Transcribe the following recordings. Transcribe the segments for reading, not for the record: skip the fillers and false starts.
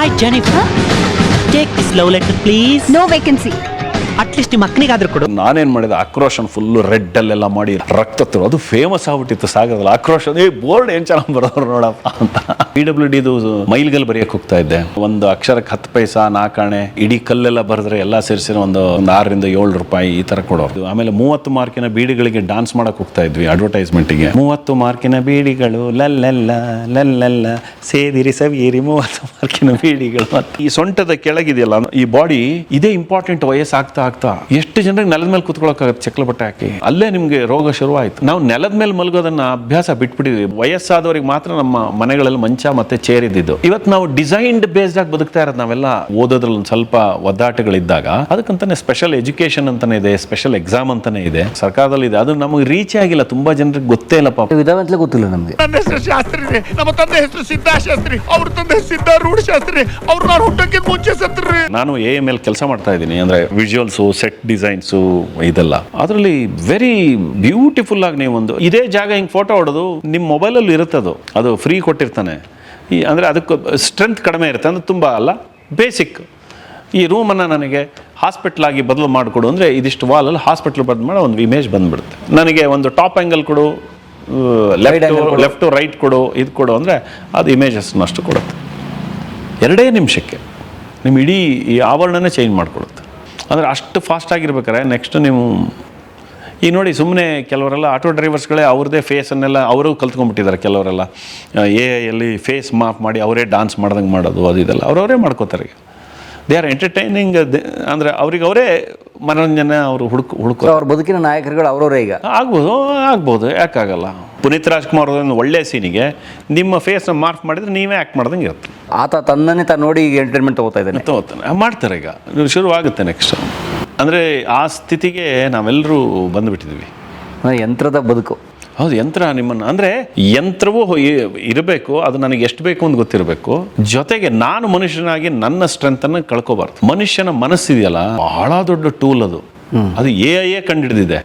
Hi Jennifer, take this love letter please. No vacancy. At least ನಿಮ್ಮ ಅಕ್ಕನಿಗಾದ್ರೂ ಕೊಡು. ನಾನೇನು ಮಾಡಿದೆ, ಆಕ್ರೋಶನ್ ಫುಲ್ಲು ರೆಡ್ ಅಲ್ಲೆಲ್ಲ ಮಾಡಿ ರಕ್ತ ಅದು ಫೇಮಸ್ ಆಗ್ಬಿಟ್ಟಿತ್ತು ಸಾಗರದಲ್ಲಿ. ಆಕ್ರೋಶ ಬೋರ್ಡ್ ಏನು ಚೆನ್ನಾಗಿ ಬರೋರು ನೋಡಪ್ಪ ಅಂತ. PWDದು ಮೈಲ್ಗಲ್ ಬರೆಯಕ್ಕೆ ಹೋಗ್ತಾ ಇದ್ದೆ. ಒಂದು ಅಕ್ಷರಕ್ಕೆ 10 ಪೈಸಾ 4 ಆಣೆ, ಇಡೀ ಕಲ್ಲೆಲ್ಲ ಬರೆದ್ರೆ ಎಲ್ಲ ಸೇರಿಸಿ ಒಂದು 6 ರಿಂದ 7 ರೂಪಾಯಿ ಈ ಥರ ಕೊಡೋರು. ಆಮೇಲೆ 30 ಮಾರ್ಕಿನ ಬೀಡಿಗಳಿಗೆ ಡಾನ್ಸ್ ಮಾಡಕ್ಕೆ ಹೋಗ್ತಾ ಇದ್ವಿ ಅಡ್ವರ್ಟೈಸ್ಮೆಂಟಿಗೆ. 30 ಮಾರ್ಕಿನ ಬೀಡಿಗಳು ಲಲ್ಲೆಲ್ಲ ಲಲ್ಲೆಲ್ಲ ಸೇದಿರಿ ಸವಿಯಿರಿ 30 ಮಾರ್ಕಿನ ಬೀಡಿಗಳು. ಈ ಸೊಂಟದ ಕೆಳಗಿದೆಯಲ್ಲ ಈ ಬಾಡಿ, ಇದೇ ಇಂಪಾರ್ಟೆಂಟ್. ವಯಸ್ಸಾಗ್ತಾ ಆಗ್ತಾ ಎಷ್ಟು ಜನರಿಗೆ ನೆಲದ ಮೇಲೆ ಕೂತ್ಕೊಳ್ಳೋಕ್ಕಾಗತ್ತೆ ಚಕ್ಲ ಬಟ್ಟೆ ಹಾಕಿ? ಅಲ್ಲೇ ನಿಮ್ಗೆ ರೋಗ ಶುರುವಾಯ್ತು. ನಾವು ನೆಲದ ಮೇಲೆ ಮಲಗೋದನ್ನ ಅಭ್ಯಾಸ ಬಿಟ್ಬಿಟ್ಟಿದ್ವಿ. ವಯಸ್ಸಾದವರಿಗೆ ಮಾತ್ರ ನಮ್ಮ ಮನೆಗಳಲ್ಲಿ ಮಂಚ ಮತ್ತೆ ಚೇರ್ ಇದ್ದಿದ್ದು. ಇವತ್ತು ನಾವು ಡಿಸೈನ್ಡ್ ಬೇಸ್ಡ್ ಆಗಿ ಬದುಕ್ತಾ ಇರೋದು. ನಾವೆಲ್ಲ ಓದೋದ್ರಲ್ಲಿ ಒಂದು ಸ್ವಲ್ಪ ಒದ್ದಾಟಗಳಿದ್ದಾಗ ಅದಕ್ಕಂತಾನೆ ಸ್ಪೆಷಲ್ ಎಜುಕೇಶನ್ ಅಂತಾನೆ ಇದೆ, ಸ್ಪೆಷಲ್ ಎಕ್ಸಾಮ್ ಅಂತಾನೆ ಇದೆ, ಸರ್ಕಾರದಲ್ಲಿ ಇದೆ. ಅದು ನಮಗೆ ರೀಚ್ ಆಗಿಲ್ಲ. ತುಂಬಾ ಜನರಿಗೆ ಗೊತ್ತೇ ಇಲ್ಲ ಪಾಪ. ವಿಧಾನಂತಲೇ ಗೊತ್ತಿಲ್ಲ ನಮಗೆ. ನನ್ನ ಹೆಸರು ಶಾಸ್ತ್ರಿ, ನಮ್ಮ ತಂದೆ ಹೆಸರು ಸಿದ್ಧಾಶಾಸ್ತ್ರಿ, ಅವ್ರ ತಂದೆ ಸಿದ್ಧಾರೂಢ ಶಾಸ್ತ್ರಿ, ಅವ್ರು ನಾನು ಹುಟ್ಟಕ್ಕೆ ಮುಂಚೆ ಸತ್ರಿ. ನಾನು AML ಕೆಲಸ ಮಾಡ್ತಾ ಇದ್ದೀನಿ. ಅಂದ್ರೆ ವಿಜುವಲ್ಸು, ಸೆಟ್ ಡಿಸೈನ್ಸು ಇದೆಲ್ಲ. ಅದರಲ್ಲಿ ವೆರಿ ಬ್ಯೂಟಿಫುಲ್ ಆಗಿ ನೀವು ಒಂದು ಇದೇ ಜಾಗ ಹಿಂಗೆ ಫೋಟೋ ಹೊಡೋದು ನಿಮ್ಮ ಮೊಬೈಲಲ್ಲಿ ಇರುತ್ತದು. ಅದು ಫ್ರೀ ಕೊಟ್ಟಿರ್ತಾನೆ. ಅಂದರೆ ಅದಕ್ಕೆ ಸ್ಟ್ರೆಂತ್ ಕಡಿಮೆ ಇರುತ್ತೆ. ಅಂದರೆ ತುಂಬ ಅಲ್ಲ, ಬೇಸಿಕ್. ಈ ರೂಮನ್ನು ನನಗೆ ಹಾಸ್ಪಿಟ್ಲ್ ಆಗಿ ಬದಲು ಮಾಡಿಕೊಡು ಅಂದರೆ ಇದಿಷ್ಟು ವಾಲಲ್ಲಿ ಹಾಸ್ಪಿಟ್ಲ್ ಬದಲು ಮಾಡೋ ಒಂದು ಇಮೇಜ್ ಬಂದುಬಿಡುತ್ತೆ. ನನಗೆ ಒಂದು ಟಾಪ್ ಆ್ಯಂಗಲ್ ಕೊಡು, ಲೆಫ್ಟು ರೈಟ್ ಕೊಡು, ಇದು ಕೊಡು ಅಂದರೆ ಅದು ಇಮೇಜಸ್ನಷ್ಟು ಕೊಡುತ್ತೆ. 2 ನಿಮಿಷಕ್ಕೆ ನಿಮ್ಮ ಇಡೀ ಈ ಆವರಣನೇ ಚೇಂಜ್ ಮಾಡಿಕೊಡುತ್ತೆ. ಅಂದರೆ ಅಷ್ಟು ಫಾಸ್ಟಾಗಿರ್ಬೇಕಾರೆ ನೆಕ್ಸ್ಟ್ ನೀವು ಈಗ ನೋಡಿ, ಸುಮ್ಮನೆ ಕೆಲವರೆಲ್ಲ ಆಟೋ ಡ್ರೈವರ್ಸ್ಗಳೇ ಅವ್ರದ್ದೇ ಫೇಸನ್ನೆಲ್ಲ ಅವರು ಕಲ್ತ್ಕೊಂಡ್ಬಿಟ್ಟಿದ್ದಾರೆ. ಕೆಲವರೆಲ್ಲ AI ಫೇಸ್ ಮಾಪ್ ಮಾಡಿ ಅವರೇ ಡಾನ್ಸ್ ಮಾಡ್ದಂಗೆ ಮಾಡೋದು, ಅದು ಇದೆಲ್ಲ ಅವರವರೇ ಮಾಡ್ಕೋತಾರೆ. They are entertaining. ಅಂದರೆ ಅವ್ರಿಗೆ ಅವರೇ ಮನೋರಂಜನೆ ಅವರು ಹುಡುಕೋ ಅವ್ರ ಬದುಕಿನ ನಾಯಕರುಗಳು ಅವರವರೇ ಈಗ ಆಗ್ಬೋದು, ಯಾಕಾಗಲ್ಲ. ಪುನೀತ್ ರಾಜ್ಕುಮಾರ್ ಒಂದು ಒಳ್ಳೆ ಸೀನಿಗೆ ನಿಮ್ಮ ಫೇಸ್ನ ಮಾರ್ಕ್ ಮಾಡಿದರೆ ನೀವೇ ಆ್ಯಕ್ಟ್ ಮಾಡ್ದಂಗೆ ಇರುತ್ತೆ. ಆತ ತನ್ನನ್ನೇ ತಾನು ನೋಡಿ ಈಗ ಎಂಟರ್ಟೈನ್ಮೆಂಟ್ ತಗೋತಾನೆ ಮಾಡ್ತಾರೆ. ಈಗ ಶುರುವಾಗುತ್ತೆ ನೆಕ್ಸ್ಟ್. ಅಂದರೆ ಆ ಸ್ಥಿತಿಗೆ ನಾವೆಲ್ಲರೂ ಬಂದುಬಿಟ್ಟಿದ್ವಿ. ಯಂತ್ರದ ಬದುಕು. ಹೌದು, ಯಂತ್ರ ನಿಮ್ಮನ್ನು, ಅಂದರೆ ಯಂತ್ರವೂ ಇರಬೇಕು. ಅದು ನನಗೆ ಎಷ್ಟು ಬೇಕು ಅಂತ ಗೊತ್ತಿರಬೇಕು. ಜೊತೆಗೆ ನಾನು ಮನುಷ್ಯನಾಗಿ ನನ್ನ ಸ್ಟ್ರೆಂತನ್ನು ಕಳ್ಕೊಬಾರ್ದು. ಮನುಷ್ಯನ ಮನಸ್ಸಿದೆಯಲ್ಲ, ಬಹಳ ದೊಡ್ಡ ಟೂಲ್ ಅದು. ಅದು AI ಕಂಡುಹಿಡಿದಿದೆ.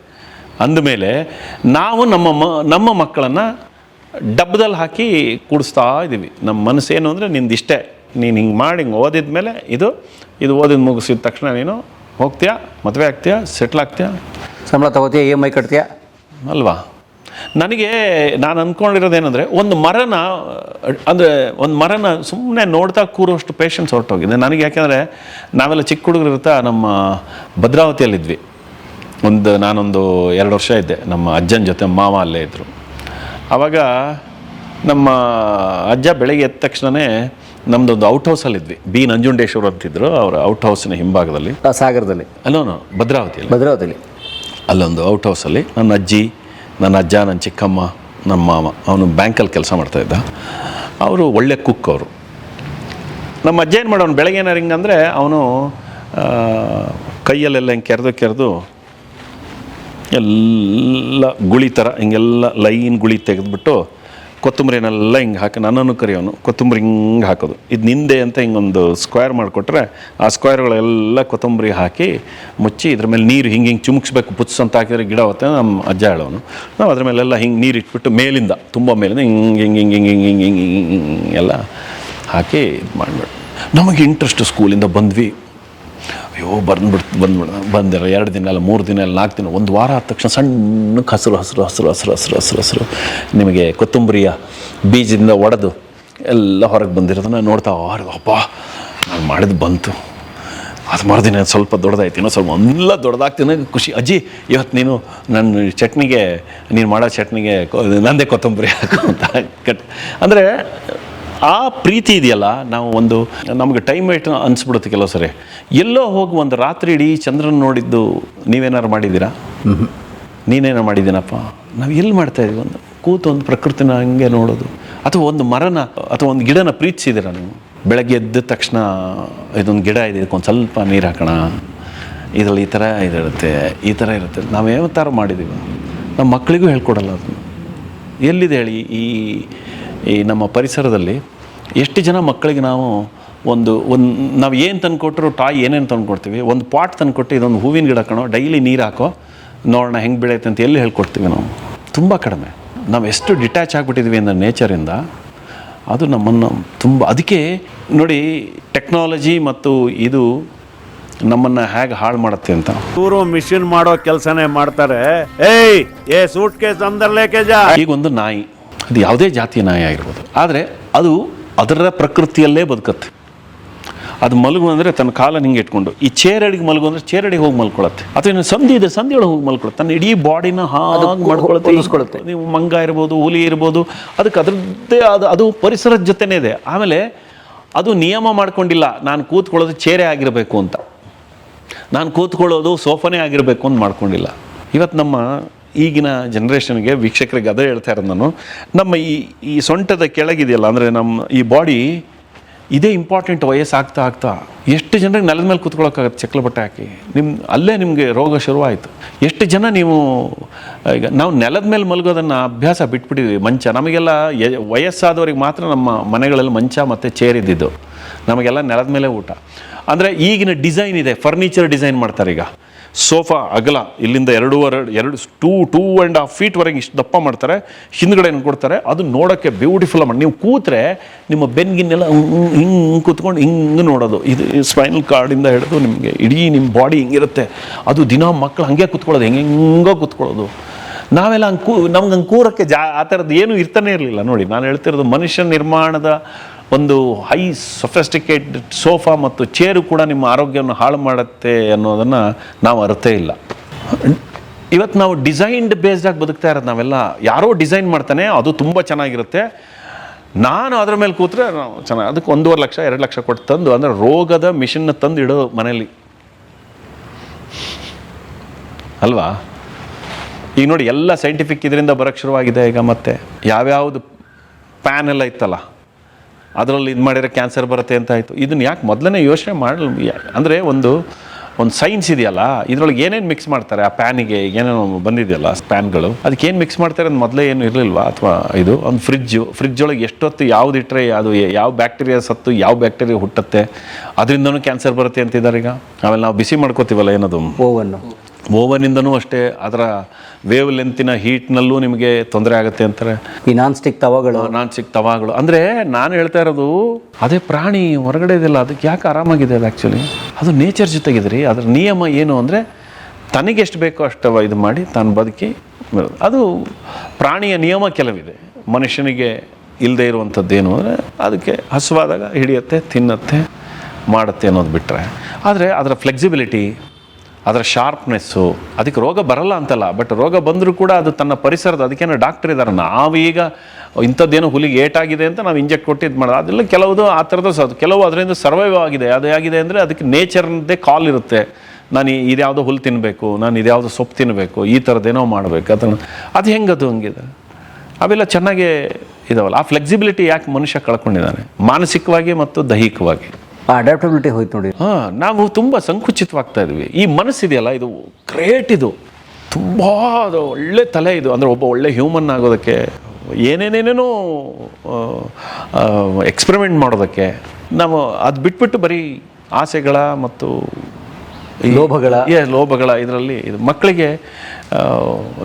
ಅಂದಮೇಲೆ ನಾವು ನಮ್ಮ ಮಕ್ಕಳನ್ನು ಡಬ್ಬದಲ್ಲಿ ಹಾಕಿ ಕೂಡಿಸ್ತಾ ಇದ್ದೀವಿ. ನಮ್ಮ ಮನಸ್ಸೇನು ಅಂದರೆ ನಿಂದಿಷ್ಟೇ, ನೀನು ಹಿಂಗೆ ಮಾಡಿ ಹಿಂಗೆ ಓದಿದ ಮೇಲೆ ಇದು ಓದಿದ ಮುಗಿಸಿದ ತಕ್ಷಣ ನೀನು ಹೋಗ್ತೀಯಾ, ಮದುವೆ ಆಗ್ತೀಯಾ, ಸೆಟ್ಲ್ ಆಗ್ತೀಯಾ, ಸಂಬಳ ತಗೋತೀಯ, EMI ಕಟ್ತೀಯಾ ಅಲ್ವಾ? ನನಗೆ ನಾನು ಅಂದ್ಕೊಂಡಿರೋದೇನೆಂದರೆ ಒಂದು ಮರನ ಸುಮ್ಮನೆ ನೋಡ್ತಾ ಕೂರೋಷ್ಟು ಪೇಷನ್ಸ್ ಹೊರಟೋಗಿದೆ ನನಗೆ. ಯಾಕೆಂದರೆ ನಾವೆಲ್ಲ ಚಿಕ್ಕ ಹುಡುಗರು ಇರ್ತಾ ನಮ್ಮ ಭದ್ರಾವತಿಯಲ್ಲಿದ್ವಿ. ನಾನೊಂದು 2 ವರ್ಷ ಇದ್ದೆ. ನಮ್ಮ ಅಜ್ಜನ ಜೊತೆ ಮಾವ ಅಲ್ಲೇ ಇದ್ದರು. ಆವಾಗ ನಮ್ಮ ಅಜ್ಜ ಬೆಳಗ್ಗೆ ಎದ್ದ ತಕ್ಷಣವೇ ನಮ್ಮದೊಂದು ಔಟ್ ಹೌಸಲ್ಲಿದ್ವಿ. B ನಂಜುಂಡೇಶ್ವರ ಅಂತಿದ್ರು. ಅವರ ಔಟ್ ಹೌಸಿನ ಹಿಂಭಾಗದಲ್ಲಿ, ಸಾಗರದಲ್ಲಿ, ಭದ್ರಾವತಿಯಲ್ಲಿ ಅಲ್ಲೊಂದು ಔಟ್ ಹೌಸಲ್ಲಿ ನನ್ನ ಅಜ್ಜಿ, ನನ್ನ ಅಜ್ಜ, ನನ್ನ ಚಿಕ್ಕಮ್ಮ, ನಮ್ಮ ಮಾವ. ಅವನು ಬ್ಯಾಂಕಲ್ಲಿ ಕೆಲಸ ಮಾಡ್ತಾಯಿದ್ದ. ಅವರು ಒಳ್ಳೆ ಕುಕ್. ಅವರು ನಮ್ಮ ಅಜ್ಜ ಏನು ಮಾಡೋನು, ಬೆಳಗ್ಗೆ ಏನಾರು ಹಿಂಗಂದರೆ ಅವನು ಕೈಯಲ್ಲೆಲ್ಲ ಹಿಂಗೆ ಕೆರೆದು ಎಲ್ಲ ಗುಳಿ ಥರ ಹಿಂಗೆಲ್ಲ ಲೈನ್ ಗುಳಿ ತೆಗೆದುಬಿಟ್ಟು ಕೊತ್ತಂಬರಿನೆಲ್ಲ ಹಿಂಗೆ ಹಾಕಿ, ನನ್ನನ್ನು ಕರೆಯೋನು, ಕೊತ್ತಂಬರಿ ಹಿಂಗೆ ಹಾಕೋದು. ಇದು ನಿಂದೆ ಅಂತ ಹಿಂಗೊಂದು ಸ್ಕ್ವೇರ್ ಮಾಡಿಕೊಟ್ರೆ ಆ ಸ್ಕ್ವೇರ್ಗಳೆಲ್ಲ ಕೊತ್ತಂಬರಿ ಹಾಕಿ ಮುಚ್ಚಿ ಇದ್ರ ಮೇಲೆ ನೀರು ಹಿಂಗೆ ಚುಮುಕ್ಸ್ಬೇಕು. ಪುತ್ಸ್ ಅಂತ ಹಾಕಿದ್ರೆ ಗಿಡ ಹೊತ್ತೆ ನಮ್ಮ ಅಜ್ಜ ಹೇಳೋನು. ನಾವು ಅದ್ರ ಮೇಲೆಲ್ಲ ಹಿಂಗೆ ನೀರು ಇಟ್ಬಿಟ್ಟು ಮೇಲಿಂದ, ತುಂಬ ಮೇಲಿಂದ ಹಿಂಗೆ ಎಲ್ಲ ಹಾಕಿ ಇದು ಮಾಡಿಬಿಟ್ಟು ನಮಗೆ ಇಂಟ್ರೆಸ್ಟ್. ಸ್ಕೂಲಿಂದ ಬಂದ್ವಿ, ಅಯ್ಯೋ ಬಂದಿರ 2 ದಿನ ಅಲ್ಲ 3 ದಿನ ಅಲ್ಲ 4 ದಿನ, 1 ವಾರ ಆದ ತಕ್ಷಣ ಸಣ್ಣಕ್ಕೆ ಹಸಿರು ನಿಮಗೆ ಕೊತ್ತಂಬರಿಯ ಬೀಜದಿಂದ ಒಡೆದು ಎಲ್ಲ ಹೊರಗೆ ಬಂದಿರೋದನ್ನ ನೋಡ್ತಾ ಅಪ್ಪ ನಾನು ಮಾಡಿದ್ದು ಬಂತು. ಅದು ಮರುದಿನ ಸ್ವಲ್ಪ ದೊಡ್ಡದಾಯ್ತು, ಇನ್ನೂ ಸ್ವಲ್ಪ ಎಲ್ಲ ದೊಡ್ಡದಾಗ್ತೀನಿ. ಖುಷಿ. ಅಜ್ಜಿ ಇವತ್ತು ನೀನು ನನ್ನ ಚಟ್ನಿಗೆ, ನೀನು ಮಾಡೋ ಚಟ್ನಿಗೆ ನಂದೇ ಕೊತ್ತಂಬರಿ ಹಾಕು ಅಂತ ಅಂದರೆ ಆ ಪ್ರೀತಿ ಇದೆಯಲ್ಲ. ನಮಗೆ ಟೈಮ್ ವೇಟ್ ಅನಿಸ್ಬಿಡುತ್ತೆ ಕೆಲವು ಸರಿ. ಎಲ್ಲೋ ಹೋಗಿ ಒಂದು ರಾತ್ರಿ ಇಡೀ ಚಂದ್ರನ ನೋಡಿದ್ದು ನೀವೇನಾರು ಮಾಡಿದ್ದೀರಾ? ನೀನೇನಾರು ಮಾಡಿದ್ದೀನಪ್ಪ? ನಾವು ಎಲ್ಲಿ ಮಾಡ್ತಾಯಿದ್ದೀವಿ? ಕೂತು ಒಂದು ಪ್ರಕೃತಿನ ಹಂಗೆ ನೋಡೋದು, ಅಥವಾ ಒಂದು ಮರನ ಅಥವಾ ಒಂದು ಗಿಡನ ಪ್ರೀತಿಸಿದ್ದೀರಾ ನೀವು? ಬೆಳಗ್ಗೆ ಎದ್ದ ತಕ್ಷಣ ಇದೊಂದು ಗಿಡ ಇದೆ, ಇದಕ್ಕೊಂದು ಸ್ವಲ್ಪ ನೀರು ಹಾಕೋಣ, ಇದರಲ್ಲಿ ಈ ಥರ ಈ ಥರ ಇರುತ್ತೆ. ನಾವು ಯಾವ ಥರ ಮಾಡಿದ್ದೀವಿ? ನಮ್ಮ ಮಕ್ಕಳಿಗೂ ಹೇಳ್ಕೊಡಲ್ಲ ಅದನ್ನು. ಎಲ್ಲಿದೆ ಹೇಳಿ ಈ ನಮ್ಮ ಪರಿಸರದಲ್ಲಿ? ಎಷ್ಟು ಜನ ಮಕ್ಕಳಿಗೆ ನಾವು ನಾವು ಏನು ತಂದುಕೊಟ್ರು, ಟಾಯ್ ಏನೇನು ತಂದುಕೊಡ್ತೀವಿ? ಒಂದು ಪಾಟ್ ತಂದುಕೊಟ್ಟು ಇದೊಂದು ಹೂವಿನ ಗಿಡ ಕಣೋ, ಡೈಲಿ ನೀರು ಹಾಕೋ, ನೋಡೋಣ ಹೆಂಗೆ ಬೆಳೆಯುತ್ತೆ ಅಂತ ಎಲ್ಲಿ ಹೇಳ್ಕೊಡ್ತೀವಿ ನಾವು? ತುಂಬ ಕಡಿಮೆ. ನಾವು ಎಷ್ಟು ಡಿಟ್ಯಾಚ್ ಆಗಿಬಿಟ್ಟಿದ್ವಿ ಅಂದರೆ ನೇಚರಿಂದ. ಅದು ನಮ್ಮನ್ನು ತುಂಬ, ಅದಕ್ಕೆ ನೋಡಿ ಟೆಕ್ನಾಲಜಿ ಮತ್ತು ಇದು ನಮ್ಮನ್ನು ಹೇಗೆ ಹಾಳು ಮಾಡುತ್ತೆ ಅಂತ. ಇವರು ಮಿಷಿನ್ ಮಾಡೋ ಕೆಲಸನೇ ಮಾಡ್ತಾರೆ. ಏ ಸೂಟ್ ಕೇಸ್ ಅಂದರ್ಲೇಕೆ ಜಾ. ಈಗ ಒಂದು ನಾಯಿ, ಅದು ಯಾವುದೇ ಜಾತಿಯ ನಾಯಿ ಆಗಿರ್ಬೋದು, ಆದರೆ ಅದು ಅದರ ಪ್ರಕೃತಿಯಲ್ಲೇ ಬದುಕತ್ತೆ. ಅದು ಮಲಗು ಅಂದರೆ ತನ್ನ ಕಾಲನ್ನು ಹಿಂಗೆ ಇಟ್ಕೊಂಡು, ಈ ಚೇರಡಿಗೆ ಮಲಗು ಅಂದರೆ ಚೇರಡಿಗೆ ಹೋಗಿ ಮಲ್ಕೊಳತ್ತೆ, ಅಥವಾ ಇನ್ನು ಸಂಧಿ ಇದೆ ಸಂಧಿಯೊಳಗೆ ಹೋಗಿ ಮಲ್ಕೊಳತ್ತೆ, ತನ್ನ ಇಡೀ ಬಾಡಿನ ಹಾಗೆ ಮಾಡ್ಕೊಳತ್ತೆ. ನೀವು ಮಂಗ ಇರ್ಬೋದು, ಹುಲಿ ಇರ್ಬೋದು, ಅದಕ್ಕೆ ಅದರದ್ದೇ ಅದು ಪರಿಸರದ ಜೊತೆನೇ ಇದೆ. ಆಮೇಲೆ ಅದು ನಿಯಮ ಮಾಡ್ಕೊಂಡಿಲ್ಲ, ನಾನು ಕೂತ್ಕೊಳ್ಳೋದು ಚೇರೆ ಆಗಿರಬೇಕು ಅಂತ, ನಾನು ಕೂತ್ಕೊಳ್ಳೋದು ಸೋಫಾನೇ ಆಗಿರಬೇಕು ಅಂತ ಮಾಡ್ಕೊಂಡಿಲ್ಲ. ಇವತ್ತು ನಮ್ಮ ಈಗಿನ ಜನ್ರೇಷನ್ಗೆ, ವೀಕ್ಷಕರಿಗೆ ಅದೇ ಹೇಳ್ತಾ ಇರೋದು ನಾನು, ನಮ್ಮ ಈ ಸೊಂಟದ ಕೆಳಗಿದೆಯಲ್ಲ, ಅಂದರೆ ನಮ್ಮ ಈ ಬಾಡಿ ಇದೇ ಇಂಪಾರ್ಟೆಂಟ್. ವಯಸ್ಸಾಗ್ತಾ ಆಗ್ತಾ ಎಷ್ಟು ಜನರಿಗೆ ನೆಲದ ಮೇಲೆ ಕೂತ್ಕೊಳ್ಳೋಕ್ಕಾಗತ್ತೆ ಚಕ್ಲ ಬಟ್ಟೆ ಹಾಕಿ? ಅಲ್ಲೇ ನಿಮಗೆ ರೋಗ ಶುರುವಾಯಿತು. ಎಷ್ಟು ಜನ ನೀವು ಈಗ ನಾವು ನೆಲದ ಮೇಲೆ ಮಲಗೋದನ್ನು ಅಭ್ಯಾಸ ಬಿಟ್ಬಿಟ್ಟಿದ್ವಿ. ಮಂಚ ನಮಗೆಲ್ಲ ವಯಸ್ಸಾದವ್ರಿಗೆ ಮಾತ್ರ ನಮ್ಮ ಮನೆಗಳಲ್ಲಿ ಮಂಚ ಮತ್ತು ಚೇರ್ ಇದ್ದಿದ್ದು, ನಮಗೆಲ್ಲ ನೆಲದ ಮೇಲೆ ಊಟ. ಅಂದರೆ ಈಗಿನ ಡಿಸೈನ್ ಇದೆ, ಫರ್ನಿಚರ್ ಡಿಸೈನ್ ಮಾಡ್ತಾರೆ ಈಗ. ಸೋಫಾ ಅಗಲ ಇಲ್ಲಿಂದ 2.5 ಫೀಟ್ವರೆಗೆ ಇಷ್ಟು ದಪ್ಪ ಮಾಡ್ತಾರೆ, ಹಿಂದ್ಗಡೆ ಕೊಡ್ತಾರೆ. ಅದು ನೋಡೋಕ್ಕೆ ಬ್ಯೂಟಿಫುಲ್ ಮಾಡಿ, ನೀವು ಕೂತ್ರೆ ನಿಮ್ಮ ಬೆನ್ಗಿನ್ನೆಲ್ಲ ಹಿಂಗೆ ಕೂತ್ಕೊಂಡು ಹಿಂಗೆ ನೋಡೋದು. ಇದು ಸ್ಪೈನಲ್ ಕಾರ್ಡಿಂದ ಹಿಡಿದು ನಿಮಗೆ ಇಡೀ ನಿಮ್ಮ ಬಾಡಿ ಹಿಂಗಿರುತ್ತೆ. ಅದು ದಿನ ಮಕ್ಕಳು ಹಾಗೆ ಕೂತ್ಕೊಳ್ಳೋದು, ಹೆಂಗೋ ಕೂತ್ಕೊಳ್ಳೋದು. ನಾವೆಲ್ಲ ನಮ್ಗೆ ಹಂಗೆ ಕೂರಕ್ಕೆ ಆ ಥರದ್ದು ಏನೂ ಇರ್ತಾನೆ ಇರಲಿಲ್ಲ. ನೋಡಿ, ನಾನು ಹೇಳ್ತಿರೋದು ಮನುಷ್ಯ ನಿರ್ಮಾಣದ ಒಂದು ಹೈ ಸೊಫೆಸ್ಟಿಕೇಟೆಡ್ ಸೋಫಾ ಮತ್ತು ಚೇರು ಕೂಡ ನಿಮ್ಮ ಆರೋಗ್ಯವನ್ನು ಹಾಳು ಮಾಡುತ್ತೆ ಅನ್ನೋದನ್ನು ನಾವು ಅರ್ಥೇ ಇಲ್ಲ. ಇವತ್ತು ನಾವು ಡಿಸೈನ್ಡ್ ಬೇಸ್ಡಾಗಿ ಬದುಕ್ತಾ ಇರೋದು. ನಾವೆಲ್ಲ ಯಾರೋ ಡಿಸೈನ್ ಮಾಡ್ತಾನೆ, ಅದು ತುಂಬ ಚೆನ್ನಾಗಿರುತ್ತೆ, ನಾನು ಅದರ ಮೇಲೆ ಕೂತ್ರೆ ನಾವು ಚೆನ್ನಾಗಿ, ಅದಕ್ಕೆ 1.5 ಲಕ್ಷ 2 ಲಕ್ಷ ಕೊಟ್ಟು ತಂದು, ಅಂದರೆ ರೋಗದ ಮಿಷನ್ನ ತಂದು ಇಡೋ ಮನೇಲಿ ಅಲ್ವಾ? ಈಗ ನೋಡಿ, ಎಲ್ಲ ಸೈಂಟಿಫಿಕ್ ಇದರಿಂದ ಬರೋಕ್ಕೆ ಶುರುವಾಗಿದೆ ಈಗ. ಮತ್ತೆ ಯಾವ್ಯಾವುದು ಪ್ಯಾನ್ ಎಲ್ಲ ಇತ್ತಲ್ಲ, ಅದರಲ್ಲಿ ಇದು ಮಾಡಿದರೆ ಕ್ಯಾನ್ಸರ್ ಬರುತ್ತೆ ಅಂತ ಆಯಿತು. ಇದನ್ನು ಯಾಕೆ ಮೊದಲನೇ ಯೋಚನೆ ಮಾಡಲು? ಅಂದರೆ ಒಂದು ಸೈನ್ಸ್ ಇದೆಯಲ್ಲ, ಇದರೊಳಗೆ ಏನೇನು ಮಿಕ್ಸ್ ಮಾಡ್ತಾರೆ ಆ ಪ್ಯಾನಿಗೆ, ಏನೇನೋ ಬಂದಿದೆಯಲ್ಲ ಪ್ಯಾನ್ಗಳು, ಅದಕ್ಕೆ ಏನು ಮಿಕ್ಸ್ ಮಾಡ್ತಾರೆ ಅಂತ ಮೊದಲೇ ಏನು ಇರಲಿಲ್ವಾ? ಅಥವಾ ಇದು ಒಂದು ಫ್ರಿಜ್ ಒಳಗೆ ಎಷ್ಟೊತ್ತು ಯಾವ್ದು ಇಟ್ಟರೆ ಅದು ಯಾವ ಬ್ಯಾಕ್ಟೀರಿಯಾ ಸತ್ತು ಯಾವ ಬ್ಯಾಕ್ಟೀರಿಯಾ ಹುಟ್ಟುತ್ತೆ, ಅದರಿಂದನೂ ಕ್ಯಾನ್ಸರ್ ಬರುತ್ತೆ ಅಂತಿದ್ದಾರೆ ಈಗ. ಆಮೇಲೆ ನಾವು ಬಿಸಿ ಮಾಡ್ಕೋತೀವಲ್ಲ ಏನದು ಓವನಿಂದನೂ ಅಷ್ಟೇ, ಅದರ ವೇವ್ ಲೆಂತಿನ ಹೀಟ್ನಲ್ಲೂ ನಿಮಗೆ ತೊಂದರೆ ಆಗುತ್ತೆ ಅಂತಾರೆ. ಈ ನಾನ್ ಸ್ಟಿಕ್ ತವಾಗಳು ಅಂದರೆ ನಾನು ಹೇಳ್ತಾ ಇರೋದು, ಅದೇ ಪ್ರಾಣಿ ಹೊರಗಡೆ ಇದೆಯಲ್ಲ, ಅದಕ್ಕೆ ಯಾಕೆ ಆರಾಮಾಗಿದೆ? ಅದು ಆ್ಯಕ್ಚುಲಿ ಅದು ನೇಚರ್ ಜೊತೆಗಿದ್ರಿ. ಅದರ ನಿಯಮ ಏನು ಅಂದರೆ, ತನಗೆ ಎಷ್ಟು ಬೇಕೋ ಅಷ್ಟು ಇದು ಮಾಡಿ ತಾನು ಬದುಕಿ, ಅದು ಪ್ರಾಣಿಯ ನಿಯಮ ಕೆಲವಿದೆ. ಮನುಷ್ಯನಿಗೆ ಇಲ್ಲದೆ ಇರುವಂಥದ್ದೇನು ಅಂದರೆ, ಅದಕ್ಕೆ ಹಸುವಾದಾಗ ಹಿಡಿಯುತ್ತೆ, ತಿನ್ನುತ್ತೆ, ಮಾಡುತ್ತೆ ಅನ್ನೋದು ಬಿಟ್ಟರೆ. ಆದರೆ ಅದರ ಫ್ಲೆಕ್ಸಿಬಿಲಿಟಿ, ಅದರ ಶಾರ್ಪ್ನೆಸ್ಸು, ಅದಕ್ಕೆ ರೋಗ ಬರಲ್ಲ ಅಂತಲ್ಲ, ಬಟ್ ರೋಗ ಬಂದರೂ ಕೂಡ ಅದು ತನ್ನ ಪರಿಸರದ, ಅದಕ್ಕೇನೋ ಡಾಕ್ಟರ್ ಇದ್ದಾರೆ. ನಾವೀಗ ಇಂಥದ್ದೇನೋ ಹುಲಿಗೆ ಏಟಾಗಿದೆ ಅಂತ ನಾವು ಇಂಜೆಕ್ಟ್ ಕೊಟ್ಟು ಇದು ಮಾಡೋದು, ಅದೆಲ್ಲ ಕೆಲವುದು ಆ ಥರದ್ದು. ಕೆಲವು ಅದರಿಂದ ಸರ್ವೈವ್ ಆಗಿದೆ. ಅದು ಹೇಗಿದೆ ಅಂದರೆ, ಅದಕ್ಕೆ ನೇಚರ್ದೇ ಕಾಲ್ ಇರುತ್ತೆ. ನಾನು ಇದ್ಯಾವುದೋ ಹುಲ್ಲು ತಿನ್ನಬೇಕು, ನಾನು ಇದ್ಯಾವುದೋ ಸೊಪ್ಪು ತಿನ್ನಬೇಕು, ಈ ಥರದ್ದೇನೋ ಮಾಡಬೇಕು. ಅದು ಹೆಂಗದು ಹಂಗಿದೆ, ಅವೆಲ್ಲ ಚೆನ್ನಾಗೇ ಇದಾವಲ್ಲ. ಆ ಫ್ಲೆಕ್ಸಿಬಿಲಿಟಿ ಯಾಕೆ ಮನುಷ್ಯ ಕಳ್ಕೊಂಡಿದ್ದಾನೆ, ಮಾನಸಿಕವಾಗಿ ಮತ್ತು ದೈಹಿಕವಾಗಿ. ಅಡಾಪ್ಟಬಿಲಿಟಿ ಹೋಯ್ತು ನೋಡಿ. ನಾವು ತುಂಬ ಸಂಕುಚಿತವಾಗ್ತಾ ಇದ್ವಿ. ಈ ಮನಸ್ಸಿದೆಯಲ್ಲ, ಇದು ಗ್ರೇಟ್, ಇದು ತುಂಬ ಅದು ಒಳ್ಳೆ ತಲೆ ಇದು. ಅಂದರೆ ಒಬ್ಬ ಒಳ್ಳೆ ಹ್ಯೂಮನ್ ಆಗೋದಕ್ಕೆ ಏನೇನೇನೇನೋ ಎಕ್ಸ್ಪೆರಿಮೆಂಟ್ ಮಾಡೋದಕ್ಕೆ ನಾವು ಅದು ಬಿಟ್ಬಿಟ್ಟು ಬರೀ ಆಸೆಗಳ ಮತ್ತು ಲೋಭಗಳ ಇದರಲ್ಲಿ ಇದು ಮಕ್ಕಳಿಗೆ.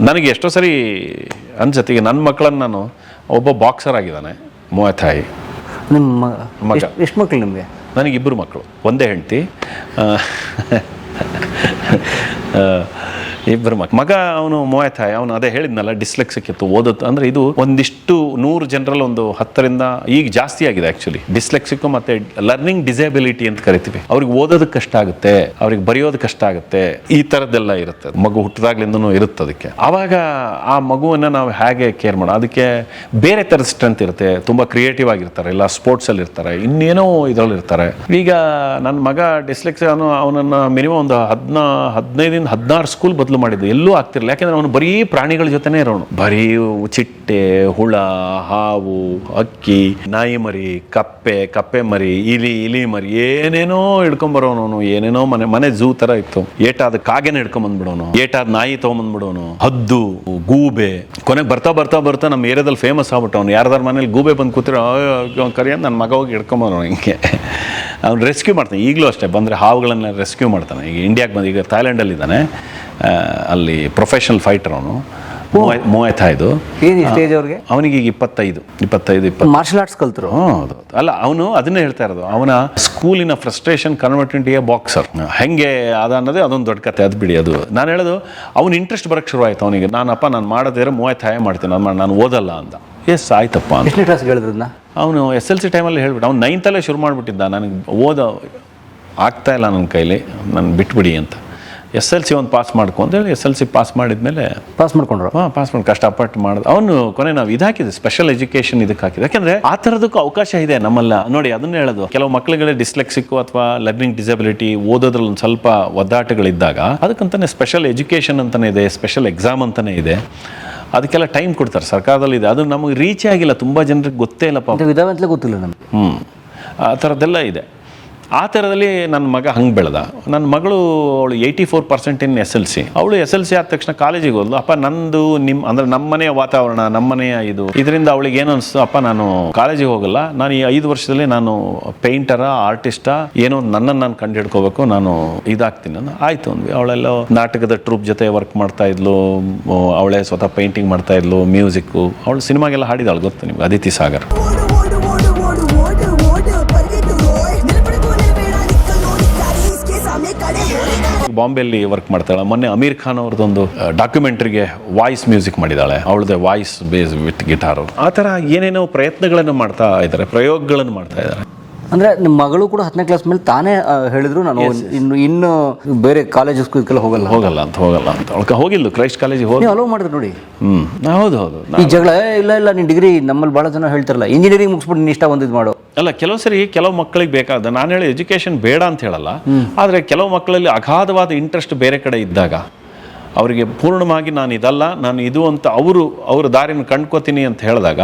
ನನಗೆ ಎಷ್ಟೋ ಸರಿ ಅನ್ಸುತ್ತೆ, ಈಗ ನನ್ನ ಮಕ್ಕಳನ್ನು ನಾನು, ಒಬ್ಬ ಬಾಕ್ಸರ್ ಆಗಿದ್ದಾನೆ, ಮುವಾಯ್. ನಿಮ್ಮ ಮಗ ಎಷ್ಟು ಮಕ್ಕಳು ನಿಮಗೆ? ನನಗಿಬ್ಬರು ಮಕ್ಕಳು, ಒಂದೇ ಹೆಂಡತಿ, ಇಬ್ಬರು ಮಗ. ಅವನು ಮುವಾಯ್, ಅವನು ಅದೇ ಹೇಳಿದ್ನಲ್ಲ, ಡಿಸ್ಲೆಕ್ಸಿಕ್ ಇತ್ತು, ಓದೋದು. ಅಂದರೆ ಇದು ಒಂದಿಷ್ಟು 100 ಜನರಲ್ಲಿ ಒಂದು 10ರಿಂದ ಈಗ ಜಾಸ್ತಿ ಆಗಿದೆ ಆ್ಯಕ್ಚುಲಿ. ಡಿಸ್ಲೆಕ್ಸಿಕ್ ಮತ್ತು ಲರ್ನಿಂಗ್ ಡಿಸೇಬಿಲಿಟಿ ಅಂತ ಕರಿತೀವಿ. ಅವ್ರಿಗೆ ಓದೋದಕ್ಕೆ ಕಷ್ಟ ಆಗುತ್ತೆ, ಅವ್ರಿಗೆ ಬರೆಯೋದು ಕಷ್ಟ ಆಗುತ್ತೆ, ಈ ಥರದ್ದೆಲ್ಲ ಇರುತ್ತೆ. ಮಗು ಹುಟ್ಟಿದಾಗ್ಲಿಂದನೂ ಇರುತ್ತೆ. ಅದಕ್ಕೆ ಆವಾಗ ಆ ಮಗುವನ್ನು ನಾವು ಹೇಗೆ ಕೇರ್ ಮಾಡೋದು, ಅದಕ್ಕೆ ಬೇರೆ ಥರದ ಸ್ಟ್ರೆಂತ್ ಇರುತ್ತೆ. ತುಂಬ ಕ್ರಿಯೇಟಿವ್ ಆಗಿರ್ತಾರೆ, ಇಲ್ಲ ಸ್ಪೋರ್ಟ್ಸಲ್ಲಿ ಇರ್ತಾರೆ, ಇನ್ನೇನೋ ಇದರಲ್ಲಿ ಇರ್ತಾರೆ. ಈಗ ನನ್ನ ಮಗ ಡಿಸ್ಲೆಕ್ಸಿಕ್, ಅವನನ್ನು ಮಿನಿಮಮ್ ಒಂದು 15ರಿಂದ 16 ಸ್ಕೂಲ್ ಬದಲು ಮಾಡಿದ್ದು, ಎಲ್ಲೂ ಆಗ್ತಿರಲಿಲ್ಲ. ಯಾಕೆಂದ್ರೆ ಅವನು ಬರೀ ಪ್ರಾಣಿಗಳ ಜೊತೆನೇ ಇರೋನು. ಬರೀ ಚಿಟ್ಟೆ, ಹುಳ, ಹಾವು, ಅಕ್ಕಿ, ನಾಯಿ ಮರಿ, ಕಪ್ಪೆ ಮರಿ, ಇಲಿ ಮರಿ, ಏನೇನೋ ಹಿಡ್ಕೊಂಬರೋನು. ಏನೇನೋ ಮನೆ ಝೂ ತರ ಇತ್ತು. ಏಟಾದ ಕಾಗೆನ ಹಿಡ್ಕೊಂಬಂದ್ಬಿಡೋನು, ಏಟಾದ ನಾಯಿ ತಗೊಂಬಂದ್ಬಿಡೋನು, ಹದ್ದು, ಗೂಬೆ. ಕೊನೆಗೆ ಬರ್ತಾ ನಮ್ಮ ಏರಿಯಾದಲ್ಲಿ ಫೇಮಸ್ ಆಗ್ಬಿಟ್ಟವನು. ಯಾರ್ದಾರ ಮನೇಲಿ ಗೂಬೆ ಬಂದು ಕೂತಿರೋ ಕರಿ ಅಂತ ನನ್ನ ಮಗ ಹೋಗಿ ಹಿಡ್ಕೊಂಬರೋನು. ಹಿಂಗೆ ಅವ್ನು ರೆಸ್ಕ್ಯೂ ಮಾಡ್ತಾನೆ. ಈಗಲೂ ಅಷ್ಟೇ, ಬಂದರೆ ಹಾವುಗಳನ್ನ ರೆಸ್ಕ್ಯೂ ಮಾಡ್ತಾನೆ. ಈಗ ಇಂಡಿಯಾಗೆ ಬಂದು, ಈಗ ಥೈಲ್ಯಾಂಡಲ್ಲಿದ್ದಾನೆ, ಅಲ್ಲಿ ಪ್ರೊಫೆಷನಲ್ ಫೈಟರ್ ಅವನು. 35. ಏನು ಸ್ಟೇಜ್ ಅವ್ರಿಗೆ? ಅವನಿಗೆ ಈಗ 25. ಮಾರ್ಷಲ್ ಆರ್ಟ್ಸ್ ಕಲ್ತರು. ಹೌದು. ಅಲ್ಲ, ಅವನು ಅದನ್ನೇ ಹೇಳ್ತಾ ಇರೋದು, ಅವನ ಸ್ಕೂಲಿನ ಫ್ರಸ್ಟ್ರೇಷನ್ ಕನ್ವರ್ಟೆಡ್ ಎ ಬಾಕ್ಸರ್ ಹೆಂಗೆ ಅದ ಅನ್ನೋದೇ ಅದೊಂದು ದೊಡ್ಡ ಕತೆ. ಅದು ಬಿಡಿ, ಅದು ನಾನು ಹೇಳೋದು ಅವ್ನು ಇಂಟ್ರೆಸ್ಟ್ ಬರೋಕ್ಕೆ ಶುರು ಆಯ್ತು ಅವನಿಗೆ. ನಾನಪ್ಪ ನಾನು ಮಾಡೋದೇರೆ 35 ಮಾಡ್ತೀನಿ, ನಾನು ಓದಲ್ಲ ಅಂತ. ಎಸ್ ಆಯ್ತಪ್ಪ ಅಂತ. ಎಷ್ಟನೇ ಕ್ಲಾಸ್ ಹೇಳಿದ್ರನ್ನ? ಅವನು SLC ಟೈಮಲ್ಲಿ ಹೇಳ್ಬಿಟ್ಟು ಅವ್ನು 9th ಶುರು ಮಾಡಿಬಿಟ್ಟಿದ್ದ, ನನಗೆ ಓದೋ ಆಗ್ತಾ ಇಲ್ಲ ನನ್ನ ಕೈಲಿ, ನಾನು ಬಿಟ್ಬಿಡಿ ಅಂತ. SLC ಒಂದು ಪಾಸ್ ಮಾಡ್ಕೊ ಅಂತೇಳಿ SLC ಪಾಸ್ ಮಾಡಿದ್ಮೇಲೆ ಪಾಸ್ ಮಾಡ್ಕೊಂಡ್ರು. ಪಾಸ್ ಮಾಡಿ ಕಷ್ಟಪಟ್ಟು ಮಾಡಿದ ಅವನು. ಕೊನೆ ನಾವು ಇದು ಹಾಕಿದೆ, ಸ್ಪೆಷಲ್ ಎಜುಕೇಷನ್ ಇದಕ್ಕೆ ಹಾಕಿದೆ. ಯಾಕೆಂದರೆ ಆ ಥರದಕ್ಕೂ ಅವಕಾಶ ಇದೆ ನಮ್ಮಲ್ಲ. ನೋಡಿ, ಅದನ್ನೇ ಹೇಳೋದು, ಕೆಲವು ಮಕ್ಕಳುಗಳೇ ಡಿಸ್ಲೆಕ್ಸಿಕ್ಕು ಅಥವಾ ಲರ್ನಿಂಗ್ ಡಿಸಬಿಲಿಟಿ, ಓದೋದ್ರಲ್ಲಿ ಒಂದು ಸ್ವಲ್ಪ ಒದ್ದಾಟಗಳಿದ್ದಾಗ ಅದಕ್ಕಂತಾನೆ ಸ್ಪೆಷಲ್ ಎಜುಕೇಷನ್ ಅಂತಲೇ ಇದೆ, ಸ್ಪೆಷಲ್ ಎಕ್ಸಾಮ್ ಅಂತಲೇ ಇದೆ. ಅದಕ್ಕೆಲ್ಲ ಟೈಮ್ ಕೊಡ್ತಾರೆ, ಸರ್ಕಾರದಲ್ಲಿ ಇದೆ. ಅದು ನಮಗೆ ರೀಚೇ ಆಗಿಲ್ಲ, ತುಂಬ ಜನರಿಗೆ ಗೊತ್ತೇ ಇಲ್ಲ ಪಾಪ. ವಿಧಾನಂತಲೇ ಗೊತ್ತಿಲ್ಲ ನಮಗೆ. ಆ ಥರದ್ದೆಲ್ಲ ಇದೆ. ಆ ಥರದಲ್ಲಿ ನನ್ನ ಮಗ ಹಂಗೆ ಬೆಳೆದ. ನನ್ನ ಮಗಳು ಅವಳು 84% ಇನ್ SLC. ಅವಳು SLC ಆದ ತಕ್ಷಣ ಕಾಲೇಜಿಗೆ ಹೋದ್ಲು. ಅಪ್ಪ ನಂದು ಅಂದರೆ ನಮ್ಮನೆಯ ವಾತಾವರಣ, ನಮ್ಮನೆಯ ಇದರಿಂದ ಅವಳಿಗೆ ಏನು ಅನಿಸ್ತು, ಅಪ್ಪ ನಾನು ಕಾಲೇಜಿಗೆ ಹೋಗಲ್ಲ, ನಾನು ಈ 5 ವರ್ಷದಲ್ಲಿ ನಾನು ಪೇಂಟರಾ, ಆರ್ಟಿಸ್ಟಾ, ಏನೋ ನನ್ನನ್ನು ನಾನು ಕಂಡು ಹಿಡ್ಕೋಬೇಕು, ನಾನು ಇದಾಗ್ತೀನಿ ನಾನು. ಆಯಿತು ಅಂದ್ವಿ. ಅವಳೆಲ್ಲ ನಾಟಕದ ಟ್ರೂಪ್ ಜೊತೆ ವರ್ಕ್ ಮಾಡ್ತಾ ಇದ್ಲು, ಅವಳೇ ಸ್ವತಃ ಪೇಂಟಿಂಗ್ ಮಾಡ್ತಾ ಇದ್ಲು, ಮ್ಯೂಸಿಕ್ಕು. ಅವಳು ಸಿನಿಮಾಗೆಲ್ಲ ಹಾಡಿದಾಳು, ಗೊತ್ತು ನಿಮ್ಗೆ, ಅದಿತಿ ಸಾಗರ್. ಬಾಂಬೆಯಲ್ಲಿ ವರ್ಕ್ ಮಾಡ್ತಾಳೆ. ಮೊನ್ನೆ ಅಮೀರ್ ಖಾನ್ ಅವ್ರದ್ದೊಂದು ಡಾಕ್ಯುಮೆಂಟ್ರಿಗೆ ವಾಯ್ಸ್ ಮ್ಯೂಸಿಕ್ ಮಾಡಿದ್ದಾಳೆ, ಅವಳದೇ ವಾಯ್ಸ್ ಬೇಸ್ ವಿತ್ ಗಿಟಾರು. ಆ ಥರ ಏನೇನೋ ಪ್ರಯತ್ನಗಳನ್ನು ಮಾಡ್ತಾ ಇದ್ದಾರೆ, ಪ್ರಯೋಗಗಳನ್ನು ಮಾಡ್ತಾ ಇದ್ದಾರೆ. ಅಂದರೆ ನಿಮ್ಮ ಮಗಳು ಕೂಡ 10ನೇ ಕ್ಲಾಸ್ ಮೇಲೆ ತಾನೇ ಹೇಳಿದ್ರು, ನಾನು ಇನ್ನು ಬೇರೆ ಕಾಲೇಜ್ ಸ್ಕೂಲ್ಗೆಲ್ಲ ಹೋಗಲ್ಲ ಅಂತ. ಅವൾക്ക് ಹೋಗಿಲ್ಲ, ಕ್ರೈಸ್ಟ್ ಕಾಲೇಜಿಗೆ ಹೋಗಿ ಅಲೋ ಮಾಡಿದ್ರು ನೋಡಿ. ಹೌದು. ಈ ಜಗಳ ಇಲ್ಲ ನೀನು ಡಿಗ್ರಿ, ನಮ್ಮಲ್ಲಿ ಭಾಳ ಜನ ಹೇಳ್ತಾರಲ್ಲ, ಇಂಜಿನಿಯರಿಂಗ್ ಮುಗಿಸ್ಬಿಟ್ಟು ನೀನು ಇಷ್ಟ ಬಂದಿದ್ದು ಮಾಡು. ಅಲ್ಲ, ಕೆಲವು ಮಕ್ಕಳಿಗೆ ಬೇಕಾದ, ನಾನು ಹೇಳಿ ಎಜುಕೇಷನ್ ಬೇಡ ಅಂತ ಹೇಳಲ್ಲ, ಆದರೆ ಕೆಲವು ಮಕ್ಕಳಲ್ಲಿ ಅಗಾಧವಾದ ಇಂಟ್ರೆಸ್ಟ್ ಬೇರೆ ಕಡೆ ಇದ್ದಾಗ ಅವರಿಗೆ ಪೂರ್ಣವಾಗಿ ನಾನು ಇದಲ್ಲ, ನಾನು ಇದು ಅಂತ ಅವ್ರ ದಾರಿನ ಕಂಡ್ಕೋತೀನಿ ಅಂತ ಹೇಳಿದಾಗ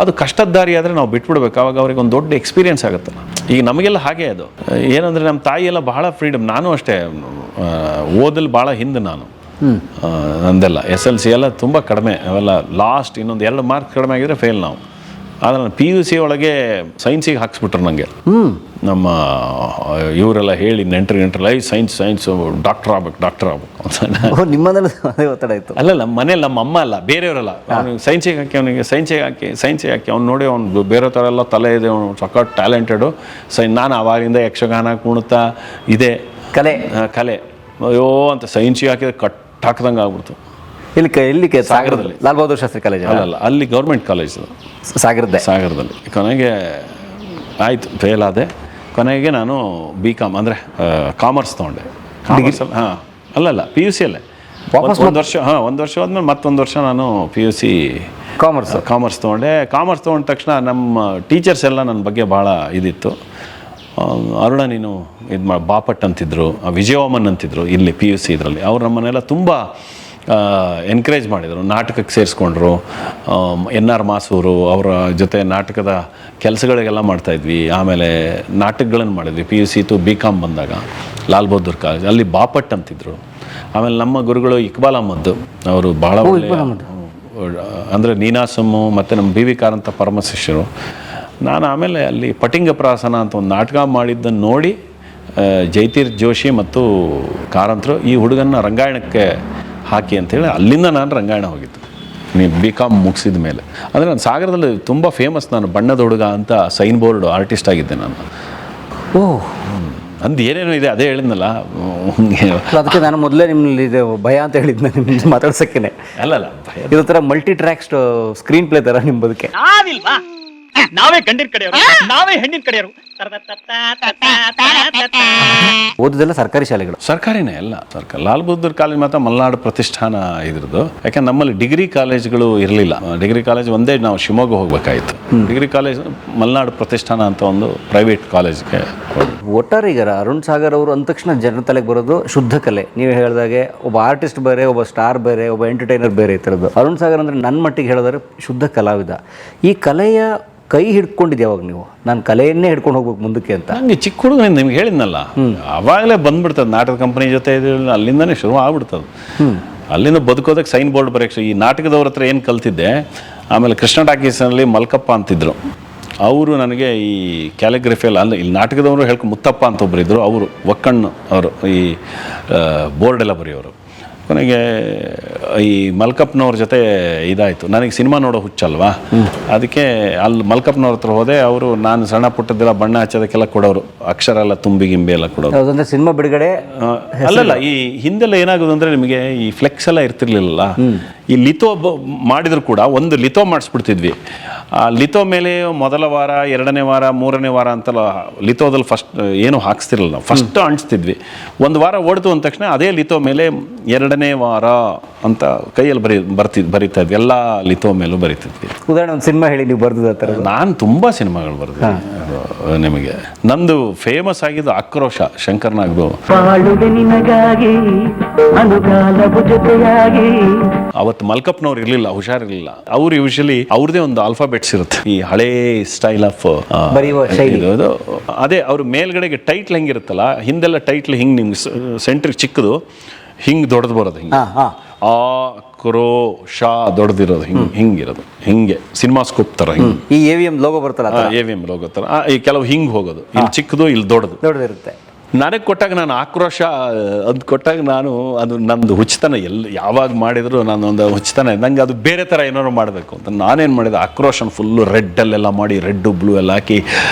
ಅದು ಕಷ್ಟದ ದಾರಿ ಆದರೆ ನಾವು ಬಿಟ್ಬಿಡ್ಬೇಕು. ಅವಾಗ ಅವ್ರಿಗೆ ಒಂದು ದೊಡ್ಡ ಎಕ್ಸ್ಪೀರಿಯನ್ಸ್ ಆಗುತ್ತಲ್ಲ. ಈಗ ನಮಗೆಲ್ಲ ಹಾಗೆ ಅದು ಏನಂದರೆ, ನಮ್ಮ ತಾಯಿ ಎಲ್ಲ ಬಹಳ ಫ್ರೀಡಮ್. ನಾನು ಅಷ್ಟೇ ಓದಲ್ಲಿ ಭಾಳ ಹಿಂದೆ ನಾನು. ನಂದೆಲ್ಲ SLC ಎಲ್ಲ ತುಂಬ ಕಡಿಮೆ, ಅವೆಲ್ಲ ಲಾಸ್ಟ್ ಇನ್ನೊಂದು 2 ಮಾರ್ಕ್ ಕಡಿಮೆ ಆಗಿದ್ರೆ ಫೇಲ್ ನಾವು. ಆದರೆ ನಾನು PUC ಒಳಗೆ ಸೈನ್ಸಿಗೆ ಹಾಕ್ಸ್ಬಿಟ್ರು ನನಗೆ. ನಮ್ಮ ಇವರೆಲ್ಲ ಹೇಳಿ ನೆಂಟರು ಸೈನ್ಸು ಡಾಕ್ಟರ್ ಆಗ್ಬೇಕು ಅಂತ. ನಿಮ್ಮದೆಲ್ಲ ಒತ್ತಡ ಇತ್ತು? ಅಲ್ಲಲ್ಲ, ಮನೇಲಿ ನಮ್ಮ ಅಮ್ಮ ಅಲ್ಲ, ಬೇರೆಯವರೆಲ್ಲ. ಅವ್ನಿಗೆ ಸೈನ್ಸಿಗೆ ಹಾಕಿ ಅವ್ನು ನೋಡಿ, ಅವ್ನು ಬೇರೆ ಥರ ಎಲ್ಲ ತಲೆ ಇದೆ, ಅವನು ಸಖತ್ ಟ್ಯಾಲೆಂಟೆಡು. ನಾನು ಆವಾಗಿಂದ ಯಕ್ಷಗಾನ, ಕುಣಿತ ಇದೆ, ಕಲೆ ಅಯ್ಯೋ ಅಂತ ಸೈನ್ಸಿಗೆ ಹಾಕಿದ್ರೆ ಹಾಕ್ದಂಗೆ ಆಗ್ಬಿಡ್ತು. ಇಲ್ಲಿ ಸಾಗರದಲ್ಲಿ ಲಾಲ್ ಬಹದ್ದೂರ್ ಶಾಸ್ತ್ರಿ ಕಾಲೇಜ್ ಅಲ್ಲ, ಅಲ್ಲಿ ಗೌರ್ಮೆಂಟ್ ಕಾಲೇಜ್ ಸಾಗರದಲ್ಲಿ. ಕೊನೆಗೆ ಆಯಿತು, ಫೇಲ್ ಆದೆ. ಕೊನೆಗೆ ನಾನು BCom ಅಂದರೆ ಕಾಮರ್ಸ್ ತೊಗೊಂಡೆ. ಅಲ್ಲಲ್ಲ, PUC ಅಲ್ಲೇ ಒಂದು ವರ್ಷ ಆದಮೇಲೆ ಮತ್ತೊಂದು ವರ್ಷ ನಾನು PUC ಕಾಮರ್ಸ್ ತೊಗೊಂಡೆ. ಕಾಮರ್ಸ್ ತೊಗೊಂಡ ತಕ್ಷಣ ನಮ್ಮ ಟೀಚರ್ಸ್ ಎಲ್ಲ ನನ್ನ ಬಗ್ಗೆ ಭಾಳ ಇದಿತ್ತು. ಅರುಣ ನೀನು ಇದು ಬಾಪಟ್ ಅಂತಿದ್ರು, ವಿಜಯವಾಮನ್ ಅಂತಿದ್ರು ಇಲ್ಲಿ PUC ಇದರಲ್ಲಿ. ಅವ್ರು ನಮ್ಮನ್ನೆಲ್ಲ ತುಂಬ ಎನ್ಕರೇಜ್ ಮಾಡಿದರು. ನಾಟಕಕ್ಕೆ ಸೇರಿಸ್ಕೊಂಡ್ರು. NR ಮಾಸೂರು ಅವರ ಜೊತೆ ನಾಟಕದ ಕೆಲಸಗಳಿಗೆಲ್ಲ ಮಾಡ್ತಾಯಿದ್ವಿ. ಆಮೇಲೆ ನಾಟಕಗಳನ್ನು ಮಾಡಿದ್ವಿ. PUC to BCom ಬಂದಾಗ ಲಾಲ್ ಬಹದ್ದೂರ್ ಕಾಲೇಜ್ ಅಲ್ಲಿ ಬಾಪಟ್ ಅಂತಿದ್ರು. ಆಮೇಲೆ ನಮ್ಮ ಗುರುಗಳು ಇಕ್ಬಾಲ್ ಅಹಮದ್ ಅವರು ಭಾಳ ಅಂದರೆ ನೀನಾಸಮ್ಮು ಮತ್ತು ನಮ್ಮ BV ಕಾರಂತ ಪರಮ ಶಿಷ್ಯರು. ನಾನು ಆಮೇಲೆ ಅಲ್ಲಿ ಪಟಿಂಗ ಪ್ರಾಸನ ಅಂತ ಒಂದು ನಾಟಕ ಮಾಡಿದ್ದನ್ನು ನೋಡಿ ಜೈತೀರ್ಥ ಜೋಶಿ ಮತ್ತು ಕಾರಂತರು ಈ ಹುಡುಗನ್ನ ರಂಗಾಯಣಕ್ಕೆ ಹಾಕಿ ಅಂಥೇಳಿ ಅಲ್ಲಿಂದ ನಾನು ರಂಗಾಯಣ ಹೋಗಿದ್ದು. ನೀವು BCom ಮುಗಿಸಿದ ಮೇಲೆ. ಅಂದರೆ ನಾನು ಸಾಗರದಲ್ಲಿ ತುಂಬ ಫೇಮಸ್, ನಾನು ಬಣ್ಣದ ಹುಡುಗ ಅಂತ ಸೈನ್ ಬೋರ್ಡ್ ಆರ್ಟಿಸ್ಟ್ ಆಗಿದ್ದೆ ನಾನು. ಅಂದು ಏನೇನೋ ಇದೆ, ಅದೇ ಹೇಳಿದ್ನಲ್ಲ. ಅದಕ್ಕೆ ನಾನು ಮೊದಲೇ ನಿಮ್ಮಲ್ಲಿ ಇದೆ ಭಯ ಅಂತ ಹೇಳಿದ್ನ ನಿಮ್ಮ ಮಾತಾಡ್ಸೋಕ್ಕೇನೆ. ಅಲ್ಲಲ್ಲ, ಇದು ಥರ ಮಲ್ಟಿ ಟ್ರ್ಯಾಕ್ ಸ್ಕ್ರೀನ್ ಪ್ಲೇ ಥರ ನಿಮ್ಮ ಬದುಕೆ. ನಾವೇ ಗಂಡಿನ ಕಡೆಯವರು, ನಾವೇ ಹೆಣ್ಣಿನ ಕಡೆಯವರು. ಓದೋದೆಲ್ಲ ಸರ್ಕಾರಿ ಶಾಲೆಗಳು? ಸರ್ಕಾರಿನೇ ಎಲ್ಲ ಸರ್ಕಾರ. ಲಾಲ್ ಬಹದ್ದೂರ್ ಕಾಲೇಜ್ ಮಾತ್ರ ಮಲೆನಾಡು ಪ್ರತಿಷ್ಠಾನ ಇದ್ರದ್ದು. ಯಾಕಂದ್ರೆ ನಮ್ಮಲ್ಲಿ ಡಿಗ್ರಿ ಕಾಲೇಜ್ಗಳು ಇರಲಿಲ್ಲ. ಡಿಗ್ರಿ ಕಾಲೇಜ್ ಒಂದೇ ನಾವು ಶಿವಮೊಗ್ಗ ಹೋಗ್ಬೇಕಾಯಿತು. ಡಿಗ್ರಿ ಕಾಲೇಜ್ ಮಲೆನಾಡು ಪ್ರತಿಷ್ಠಾನ ಅಂತ ಒಂದು ಪ್ರೈವೇಟ್ ಕಾಲೇಜ್ಗೆ. ಒಟ್ಟಾರೆ ಈಗ ಅರುಣ್ ಸಾಗರ್ ಅವರು ಅಂದ ತಕ್ಷಣ ಜನರ ತಲೆಗೆ ಬರೋದು ಶುದ್ಧ ಕಲೆ. ನೀವು ಹೇಳಿದಾಗೆ ಒಬ್ಬ ಆರ್ಟಿಸ್ಟ್ ಬೇರೆ, ಒಬ್ಬ ಸ್ಟಾರ್ ಬೇರೆ, ಒಬ್ಬ ಎಂಟರ್ಟೈನರ್ ಬೇರೆ. ಈ ಥರದ್ದು ಅರುಣ್ ಸಾಗರ್ ಅಂದರೆ ನನ್ನ ಮಟ್ಟಿಗೆ ಹೇಳಿದ್ರೆ ಶುದ್ಧ ಕಲಾವಿದ. ಈ ಕಲೆಯ ಕೈ ಹಿಡ್ಕೊಂಡಿದ್ದೆ ಯಾವಾಗ ನೀವು? ನಾನು ಕಲೆಯನ್ನೇ ಹಿಡ್ಕೊಂಡು ಹೋಗ್ಬೇಕು ಮುಂದಕ್ಕೆ ಅಂತ. ನನಗೆ ಚಿಕ್ಕ ಹುಡುಗ ನಿಮ್ಗೆ ಹೇಳಿದ್ನಲ್ಲ, ಅವಾಗಲೇ ಬಂದ್ಬಿಡ್ತದೆ. ನಾಟಕ ಕಂಪನಿ ಜೊತೆ ಅಲ್ಲಿಂದನೇ ಶುರು ಆಗ್ಬಿಡ್ತದೆ. ಅಲ್ಲಿಂದ ಬದುಕೋದಕ್ಕೆ ಸೈನ್ ಬೋರ್ಡ್ ಬರೆಯಕ್ಕೆ ಈ ನಾಟಕದವ್ರ ಹತ್ರ ಏನು ಕಲ್ತಿದ್ದೆ. ಆಮೇಲೆ ಕೃಷ್ಣ ಟಾಕೀಸ್ನಲ್ಲಿ ಮಲ್ಕಪ್ಪ ಅಂತಿದ್ರು, ಅವರು ನನಗೆ ಈ ಕ್ಯಾಲಿಗ್ರಫಿಯಲ್ಲಿ ಅಲ್ಲ, ಇಲ್ಲಿ ನಾಟಕದವರು ಮುತ್ತಪ್ಪ ಅಂತ ಒಬ್ಬರಿದ್ದರು, ಅವರು ಒಕ್ಕಣ್ಣು ಅವರು ಈ ಬೋರ್ಡೆಲ್ಲ ಬರೆಯೋರು. ಕೊನೆಗೆ ಈ ಮಲ್ಕಪ್ಪನವ್ರ ಜೊತೆ ಇದಾಯಿತು. ನನಗೆ ಸಿನಿಮಾ ನೋಡೋ ಹುಚ್ಚಲ್ವಾ, ಅದಕ್ಕೆ ಅಲ್ಲಿ ಮಲ್ಕಪ್ಪನವ್ರ ಹತ್ರ ಹೋದೆ. ಅವರು ನಾನು ಸಣ್ಣ ಪುಟ್ಟದೆಲ್ಲ ಬಣ್ಣ ಹಚ್ಚೋದಕ್ಕೆಲ್ಲ ಕೊಡೋರು, ಅಕ್ಷರ ಎಲ್ಲ ತುಂಬಿ ಗಿಂಬಿ ಎಲ್ಲ ಕೊಡೋರು. ಯಾವುದಂದ್ರೆ ಸಿನಿಮಾ ಬಿಡುಗಡೆ ಅಲ್ಲಲ್ಲ, ಈ ಹಿಂದೆಲ್ಲ ಏನಾಗೋದು ಅಂದರೆ ನಿಮಗೆ ಈ ಫ್ಲೆಕ್ಸ್ ಎಲ್ಲ ಇರ್ತಿರ್ಲಿಲ್ಲ. ಈ ಲಿಥೋ ಮಾಡಿದ್ರು ಕೂಡ ಒಂದು ಲಿಥೋ ಮಾಡಿಸ್ಬಿಡ್ತಿದ್ವಿ. ಆ ಲಿಥೋ ಮೇಲೆ ಮೊದಲ ವಾರ, ಎರಡನೇ ವಾರ, ಮೂರನೇ ವಾರ ಅಂತಲ್ಲ ಲಿಥೋದಲ್ಲಿ ಫಸ್ಟ್ ಏನು ಹಾಕ್ಸ್ತಿರಲಿಲ್ಲ, ಫಸ್ಟ್ ಅಂಟಿಸ್ತಿದ್ವಿ. ಒಂದು ವಾರ ಓಡ್ತು ಅಂದ ತಕ್ಷಣ ಅದೇ ಲಿಥೋ ಮೇಲೆ ಎರಡನೇ ವಾರ ಅಂತ ಕೈಯಲ್ಲಿ ಬರೀತಾ ಇದ್ವಿ. ಎಲ್ಲ ಲಿಥೋ ಮೇಲೂ ಬರೀತಿದ್ವಿ. ಉದಾಹರಣೆ ಒಂದು ಸಿನಿಮಾ ಹೇಳಿ ನೀವು ಬರ್ದಿದ್ದ ಆ ಥರ. ನಾನು ತುಂಬ ಸಿನಿಮಾಗಳು ಬರೆದಿದ್ದೆ. ನಿಮಗೆ ನಂದು ಫೇಮಸ್ ಆಗಿದ್ದು ಆಕ್ರೋಶ, ಶಂಕರ್ನಾಗ್ದು. ಅವತ್ತು ಮಲ್ಕಪ್ಪನವ್ರು ಇರಲಿಲ್ಲ, ಹುಷಾರಿರ್ಲಿಲ್ಲ. ಅವ್ರು ಯೂಶಲಿ ಅವ್ರದೇ ಒಂದು ಆಲ್ಫಾಬೆಟ್ಸ್ ಇರುತ್ತೆ, ಈ ಹಳೇ ಸ್ಟೈಲ್ ಆಫ್ ಇದು. ಅದೇ ಅವ್ರ ಮೇಲ್ಗಡೆಗೆ ಟೈಟ್ಲ್ ಹೆಂಗಿರುತ್ತಲ್ಲ, ಹಿಂದೆಲ್ಲ ಟೈಟ್ಲ್ ಹಿಂಗೆ ನಿಮ್ಗೆ ಸೆಂಟ್ರಿಗೆ ಚಿಕ್ಕದು ಹಿಂಗೆ ದೊಡ್ಡದು ಬರೋದು, ಹಿಂಗೆ ಆ ಕ್ರೋ ಶಾ ದೊಡ್ಡದಿರೋದು, ಹಿಂಗಿರೋದು, ಹಿಂಗೆ ಸಿನಿಮಾಸ್ಕೋಪ್ ಥರ ಹಿಂಗೆ. ಈ AVM ಲೋಗೋ ಬರ್ತಲ್ಲ, AVM ಲೋಗೋ ಥರ. ಈ ಕೆಲವು ಹಿಂಗೆ ಹೋಗೋದು, ಇಲ್ಲಿ ಚಿಕ್ಕದು ಇಲ್ಲಿ ದೊಡ್ಡದಿರುತ್ತೆ. ನನಗೆ ಕೊಟ್ಟಾಗ ನಾನು ಆಕ್ರೋಶ ಅದು ಕೊಟ್ಟಾಗ ನಾನು ಅದು ನಂದು ಹುಚ್ಚತನ, ಯಾವಾಗ ಮಾಡಿದ್ರು ನಾನು ಒಂದು ಹುಚ್ಚತನ, ನಂಗೆ ಅದು ಬೇರೆ ಥರ ಏನಾದ್ರು ಮಾಡಬೇಕು ಅಂತ ನಾನೇನು ಮಾಡಿದೆ, ಆಕ್ರೋಶನ ಫುಲ್ಲು ರೆಡ್ಡಲ್ಲೆಲ್ಲ ಮಾಡಿ, ರೆಡ್ಡು ಬ್ಲೂ ಎಲ್ಲ ಹಾಕಿ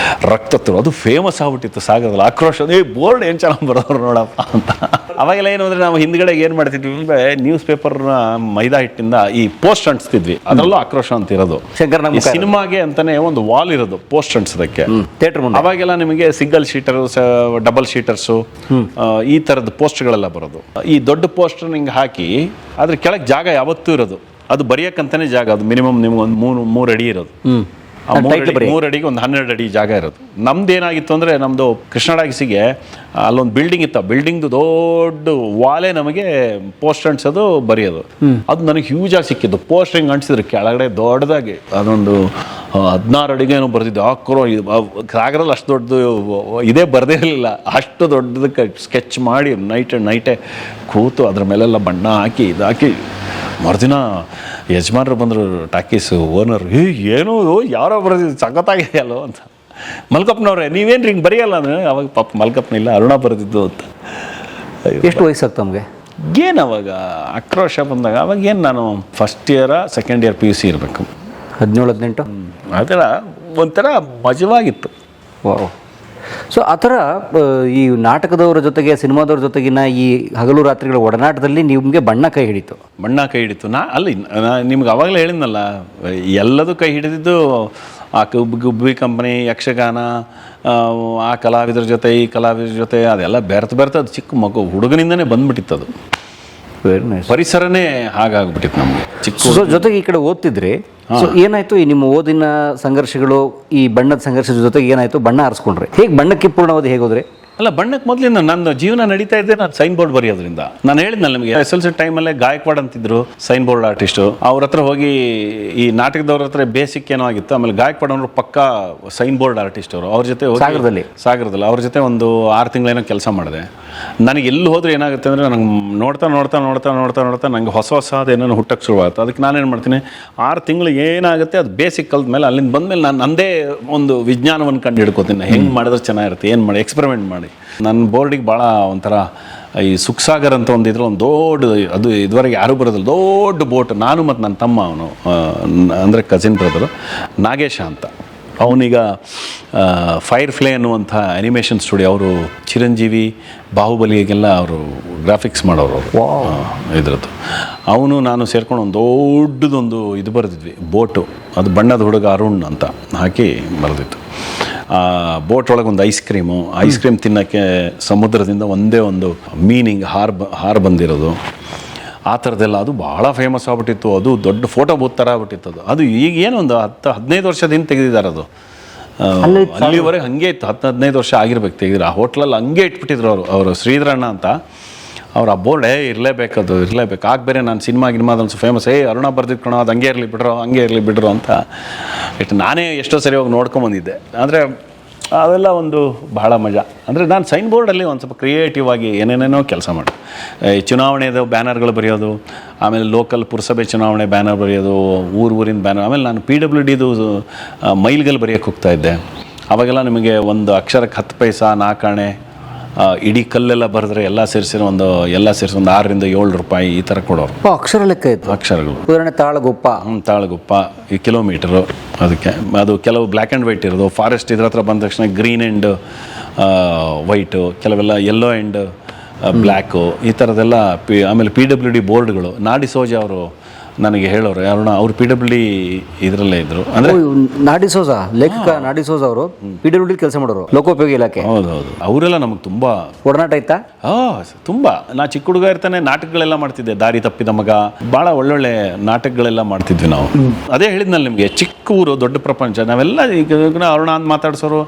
ರಕ್ತತ್ತು, ಅದು ಫೇಮಸ್ ಆಗ್ಬಿಟ್ಟಿತ್ತು ಸಾಗರದಲ್ಲಿ. ಆಕ್ರೋಶ ಬೋರ್ಡ್ ಏನು ಚೆನ್ನಾಗಿ ಬರೋರು ನೋಡಪ್ಪ ಅಂತ. ಅವಾಗೆಲ್ಲ ಏನು ಅಂದರೆ ನಾವು ಹಿಂದ್ಗಡೆಗೆ ಏನು ಮಾಡ್ತಿದ್ವಿ ಅಂದರೆ ನ್ಯೂಸ್ ಪೇಪರ್ನ ಮೈದಾ ಹಿಟ್ಟಿಂದ ಈ ಪೋಸ್ಟ್ ಅಂಟಿಸ್ತಿದ್ವಿ, ಅದರಲ್ಲೂ ಆಕ್ರೋಶ ಅಂತ ಇರೋದು. ಸಿನಿಮಾಗೆ ಅಂತಾನೆ ಒಂದು ವಾಲ್ ಇರೋದು ಪೋಸ್ಟ್ ಅಂಟಿಸೋದಕ್ಕೆ ಥಿಯೇಟರ್ ಮುಂದೆ. ಅವಾಗೆಲ್ಲ ನಿಮಗೆ ಸಿಂಗಲ್ ಶೀಟರು, ಡಬಲ್ ಶೀಟರ್ಸು, ಈ ಥರದ ಪೋಸ್ಟ್ಗಳೆಲ್ಲ ಬರೋದು. ಈ ದೊಡ್ಡ ಪೋಸ್ಟರ್ ಹಿಂಗೆ ಹಾಕಿ ಅದ್ರ ಕೆಳಗೆ ಜಾಗ ಯಾವತ್ತೂ ಇರೋದು, ಅದು ಬರೆಯೋಕ್ಕಂತಾನೆ ಜಾಗ, ಅದು ಮಿನಿಮಮ್ ನಿಮ್ಗೊಂದು 3 ಅಡಿ ಇರೋದು. 3 ಅಡಿಗೆ ಒಂದು 12 ಅಡಿ ಜಾಗ ಇರೋದು. ನಮ್ದು ಏನಾಗಿತ್ತು ಅಂದರೆ, ನಮ್ಮದು ಕೃಷ್ಣ ಟಾಕೀಸಿಗೆ ಅಲ್ಲೊಂದು ಬಿಲ್ಡಿಂಗ್ ಇತ್ತು, ಆ ಬಿಲ್ಡಿಂಗ್ದು ದೊಡ್ಡ ವಾಲೇ ನಮಗೆ ಪೋಸ್ಟ್ ಅಂಟಿಸೋದು, ಬರೆಯೋದು. ಅದು ನನಗೆ ಹ್ಯೂಜ್ ಆಗಿ ಸಿಕ್ಕಿದ್ದು. ಪೋಸ್ಟ್ ಹಿಂಗೆ ಅಂಟಿಸಿದ್ರು ಕೆಳಗಡೆ ದೊಡ್ಡದಾಗಿ, ಅದೊಂದು 16 ಅಡಿಗೆ ಏನೋ ಬರೆದಿದ್ದು. ಹಾಕೋರೋ ಸಾಗರಲ್ಲಿ ಅಷ್ಟು ದೊಡ್ಡದು ಇದೇ ಬರದೇ ಇರಲಿಲ್ಲ, ಅಷ್ಟು ದೊಡ್ಡದಕ್ಕೆ ಸ್ಕೆಚ್ ಮಾಡಿ ನೈಟೇ ಕೂತು ಅದ್ರ ಮೇಲೆಲ್ಲ ಬಣ್ಣ ಹಾಕಿ ಇದಾಕಿ. ಮರುದಿನ ಯಜಮಾನರು ಬಂದರು, ಟಾಕೀಸ್ ಓನರ್, ಏನೋ ಯಾರೋ ಬರೆದಿದ್ದು ಸಖತ್ತಾಗಿದೆ ಅಲ್ಲೋ ಅಂತ. ಮಲ್ಕಪ್ಪನವ್ರೆ ನೀವೇನು ಹಿಂಗೆ ಬರೆಯಲ್ಲ ಅಂದರೆ, ಅವಾಗ ಪಾಪ ಮಲ್ಕಪ್ಪನ ಇಲ್ಲ, ಅರುಣ ಬರೆದಿದ್ದು ಅಂತ. ಎಷ್ಟು ವಯಸ್ಸಾಗ್ತು ನಮಗೆ? ಏನು ಅವಾಗ ಆಕ್ರೋಶ ಬಂದಾಗ ಅವಾಗ ಏನು, ನಾನು ಫಸ್ಟ್ ಇಯರ ಸೆಕೆಂಡ್ ಇಯರ್ PUC ಇರಬೇಕು, 17-18. ಆ ಥರ ಒಂಥರ ಮಜವಾಗಿತ್ತು. ವಾವ್. ಸೊ ಆ ಥರ ಈ ನಾಟಕದವರ ಜೊತೆಗೆ ಸಿನಿಮಾದವ್ರ ಜೊತೆಗಿನ ಈ ಹಗಲು ರಾತ್ರಿಗಳ ಒಡನಾಟದಲ್ಲಿ ನಿಮಗೆ ಬಣ್ಣ ಕೈ ಹಿಡಿತು? ನಿಮ್ಗೆ ಅವಾಗಲೇ ಹೇಳಿದ್ನಲ್ಲ, ಎಲ್ಲದೂ ಕೈ ಹಿಡಿದಿದ್ದು ಆ ಗುಬ್ಬಿ ಕಂಪನಿ, ಯಕ್ಷಗಾನ, ಆ ಕಲಾವಿದ್ರ ಜೊತೆ ಈ ಕಲಾವಿದ್ರ ಜೊತೆ ಅದೆಲ್ಲ ಬೆರೆತು ಅದು ಚಿಕ್ಕ ಮಗು ಹುಡುಗನಿಂದನೇ ಬಂದ್ಬಿಟ್ಟಿತ್ತು. ಅದು ವೆರಿ ನೈಸ್. ಪರಿಸರನೇ ಹಾಗಾಗ್ಬಿಟ್ಟಿತ್ತು ನಮಗೆ ಚಿಕ್ಕ. ಜೊತೆಗೆ ಈ ಕಡೆ ಓದ್ತಿದ್ರಿ, ಸೊ ಏನಾಯ್ತು ಈ ನಿಮ್ಮ ಓದಿನ ಸಂಘರ್ಷಗಳು, ಈ ಬಣ್ಣದ ಸಂಘರ್ಷದ ಜೊತೆಗೆ ಏನಾಯ್ತು, ಬಣ್ಣ ಆರಿಸ್ಕೊಂಡ್ರಿ. ಹೇಗೆ ಬಣ್ಣಕ್ಕೆ ಪೂರ್ಣವಾದ ಹೇಗೆ ಹೋದ್ರಿ? ಅಲ್ಲ, ಬಣ್ಣಕ್ಕೆ ಮೊದಲಿಂದ ನನ್ನ ಜೀವನ ನಡೀತಾ ಇದ್ದೆ ನಾನು ಸೈನ್ ಬೋರ್ಡ್ ಬರೆಯೋದ್ರಿಂದ. ನಾನು ಹೇಳಿದ್ನಲ್ಲ ನಿಮಗೆ, SLC ಟೈಮಲ್ಲೇ ಗಾಯಕ್ವಾಡ್ ಅಂತಿದ್ರು ಸೈನ್ ಬೋರ್ಡ್ ಆರ್ಟಿಸ್ಟು. ಅವ್ರ ಹತ್ರ ಹೋಗಿ ಈ ನಾಟಕದವ್ರ ಹತ್ರ ಬೇಸಿಕ್ ಏನೋ ಆಗಿತ್ತು. ಆಮೇಲೆ ಗಾಯಕ್ವಾಡ್ ಅವರು ಪಕ್ಕಾ ಸೈನ್ ಬೋರ್ಡ್ ಆರ್ಟಿಸ್ಟ್ ಅವರು. ಅವ್ರ ಜೊತೆ ಸಾಗರದಲ್ಲಿ ಅವ್ರ ಜೊತೆ ಒಂದು 6 ತಿಂಗಳೇನೋ ಕೆಲಸ ಮಾಡಿದೆ. ನನಗೆ ಎಲ್ಲಿ ಹೋದ್ರೆ ಏನಾಗುತ್ತೆ ಅಂದರೆ, ನನಗೆ ನೋಡ್ತಾ ನನಗೆ ಹೊಸದು ಏನೇನೋ ಹುಟ್ಟಕ್ಕೆ ಶುರುವಾಗುತ್ತೆ. ಅದಕ್ಕೆ ನಾನೇನು ಮಾಡ್ತೀನಿ, 6 ತಿಂಗಳು ಏನಾಗುತ್ತೆ ಅದು ಬೇಸಿಕ್ ಕಲ್ತ ಮೇಲೆ ಅಲ್ಲಿಂದ ಬಂದಮೇಲೆ ನಾನು ನಂದೇ ಒಂದು ವಿಜ್ಞಾನವನ್ನು ಕಂಡು ಹಿಡ್ಕೋತೀನಿ. ಹೆಂಗೆ ಮಾಡಿದ್ರೆ ಚೆನ್ನಾಗಿರುತ್ತೆ, ಏನು ಮಾಡಿ ಎಕ್ಸ್ಪೆರಿಮೆಂಟ್ ಮಾಡಿ. ನನ್ನ ಬೋರ್ಡಿಗೆ ಭಾಳ ಒಂಥರ ಈ ಸುಖಸಾಗರ್ ಅಂತ ಒಂದಿದ್ರು, ಒಂದು ದೊಡ್ಡ, ಅದು ಇದುವರೆಗೆ ಯಾರೂ ಬರೋದಿಲ್ಲ, ದೊಡ್ಡ ಬೋಟ್. ನಾನು ಮತ್ತು ನನ್ನ ತಮ್ಮ, ಅವನು ಅಂದರೆ ಕಸಿನ್ ಬ್ರದರು ನಾಗೇಶ ಅಂತ. ಅವನೀಗ ಫೈರ್ ಫ್ಲೈ ಅನ್ನುವಂಥ ಅನಿಮೇಷನ್ ಸ್ಟುಡಿಯೋ, ಅವರು ಚಿರಂಜೀವಿ, ಬಾಹುಬಲಿಗೆಲ್ಲ ಅವರು ಗ್ರಾಫಿಕ್ಸ್ ಮಾಡೋರು ಅವರು ಇದ್ರದ್ದು. ಅವನು ನಾನು ಸೇರ್ಕೊಂಡು ಒಂದು ದೊಡ್ಡದೊಂದು ಇದು ಬರೆದಿದ್ವಿ, ಬೋಟು. ಅದು ಬಣ್ಣದ ಹುಡುಗ ಅರುಣ್ ಅಂತ ಹಾಕಿ ಬರೆದಿತ್ತು. ಬೋಟ್ ಒಳಗೆ ಒಂದು ಐಸ್ ಕ್ರೀಮ್ ತಿನ್ನೋಕ್ಕೆ ಸಮುದ್ರದಿಂದ ಒಂದೇ ಒಂದು ಮೀನಿಂಗ್ ಹಾರ್ ಬಂದಿರೋದು, ಆ ಥರದ್ದೆಲ್ಲ. ಅದು ಭಾಳ ಫೇಮಸ್ ಆಗ್ಬಿಟ್ಟಿತ್ತು. ಅದು ದೊಡ್ಡ ಫೋಟೋ ಬೂತ್ ಥರ ಆಗ್ಬಿಟ್ಟಿತ್ತು. ಅದು ಈಗ ಏನು ಒಂದು 10-15 ವರ್ಷದಿಂದ ತೆಗೆದಿದ್ದಾರೆ. ಅದು ಅಲ್ಲಿವರೆಗೆ ಹಾಗೆ ಇತ್ತು, 10-15 ವರ್ಷ ಆಗಿರ್ಬೇಕು ತೆಗೆದಿರೋ. ಆ ಹೋಟ್ಲಲ್ಲಿ ಹಂಗೆ ಇಟ್ಬಿಟ್ಟಿದ್ರು ಅವರು ಶ್ರೀಧರಣ್ಣ ಅಂತ. ಅವ್ರು ಆ ಬೋರ್ಡ್ ಇರಲೇಬೇಕು. ಆಗ ಬೇರೆ ನಾನು ಸಿನಿಮಾದೊಂದು ಫೇಮಸ್, ಅರುಣ ಬರ್ದಿಟ್ಕೊಳೋ, ಅದು ಹಂಗೆ ಇರಲಿ ಬಿಡ್ರು ಅಂತ ನಾನೇ ಎಷ್ಟೋ ಸರಿ ಹೋಗಿ ನೋಡ್ಕೊಂಬಂದಿದ್ದೆ. ಅಂದರೆ ಅವೆಲ್ಲ ಒಂದು ಬಹಳ ಮಜಾ. ಅಂದರೆ ನಾನು ಸೈನ್ ಬೋರ್ಡಲ್ಲಿ ಒಂದು ಸ್ವಲ್ಪ ಕ್ರಿಯೇಟಿವ್ ಆಗಿ ಏನೇನೇನೋ ಕೆಲಸ ಮಾಡಿ, ಚುನಾವಣೆದು ಬ್ಯಾನರ್ಗಳು ಬರೆಯೋದು, ಆಮೇಲೆ ಲೋಕಲ್ ಪುರಸಭೆ ಚುನಾವಣೆ ಬ್ಯಾನರ್ ಬರೆಯೋದು, ಊರಿನ ಬ್ಯಾನರ್. ಆಮೇಲೆ ನಾನು PWDದು ಮೈಲ್ಗಲ್ಲಿ ಬರೆಯೋಕ್ಕೆ ಹೋಗ್ತಾಯಿದ್ದೆ. ಅವಾಗೆಲ್ಲ ನಿಮಗೆ ಒಂದು ಅಕ್ಷರಕ್ಕೆ 10 ಪೈಸಾ, 4 ಆಣೆ, ಇಡೀ ಕಲ್ಲೆಲ್ಲ ಬರೆದ್ರೆ ಎಲ್ಲ ಸೇರಿಸಿ ಒಂದು 6 ರಿಂದ 7 ರೂಪಾಯಿ ಈ ಥರ ಕೊಡೋರು. ಅಕ್ಷರ ಲೆಕ್ಕ ಇತ್ತು. ಅಕ್ಷರಗಳು ಉದಾಹರಣೆ ತಾಳಗೊಪ್ಪ, ತಾಳಗುಪ್ಪ, ಈ ಕಿಲೋಮೀಟರು, ಅದಕ್ಕೆ ಅದು ಕೆಲವು ಬ್ಲ್ಯಾಕ್ ಆ್ಯಂಡ್ ವೈಟ್ ಇರೋದು. ಫಾರೆಸ್ಟ್ ಇದ್ರ ಹತ್ರ ಬಂದ ತಕ್ಷಣ ಗ್ರೀನ್ ಆ್ಯಂಡ್ ವೈಟು, ಕೆಲವೆಲ್ಲ ಯೆಲ್ಲೋ ಆ್ಯಂಡ್ ಬ್ಲ್ಯಾಕು, ಈ ಥರದ್ದೆಲ್ಲ. ಆಮೇಲೆ PWD ಬೋರ್ಡ್ಗಳು. ನಾಡಿ ಸೋಜ ಅವರು ನನಗೆ ಹೇಳೋರು, ಯಾರು ಅವ್ರು PWD ಇದರಲ್ಲೇ ಇದ್ರು. ಅಂದರೆ ನಾಡಿಸೋಜ ಲೇಖಕ ನಾಡಿಸೋಜ ಅವರು PWD ಕೆಲಸ ಮಾಡೋರು, ಲೋಕೋಪಯೋಗಿ ಇಲಾಖೆ. ಹೌದು, ಅವರೆಲ್ಲ ನಮಗೆ ತುಂಬ ಒಡನಾಟ ಇತ್ತಾ? ತುಂಬ. ನಾ ಚಿಕ್ಕ ಹುಡುಗ ಇರ್ತಾನೆ ನಾಟಕಗಳೆಲ್ಲ ಮಾಡ್ತಿದ್ದೆ. ದಾರಿ ತಪ್ಪಿದ ಮಗ, ಭಾಳ ಒಳ್ಳೊಳ್ಳೆ ನಾಟಕಗಳೆಲ್ಲ ಮಾಡ್ತಿದ್ವಿ ನಾವು. ಅದೇ ಹೇಳಿದ್ನಲ್ಲ ನಿಮಗೆ, ಚಿಕ್ಕ ಊರು ದೊಡ್ಡ ಪ್ರಪಂಚ. ನಾವೆಲ್ಲ ಈಗ ಅರುಣ ಅಂತ ಮಾತಾಡ್ಸೋರು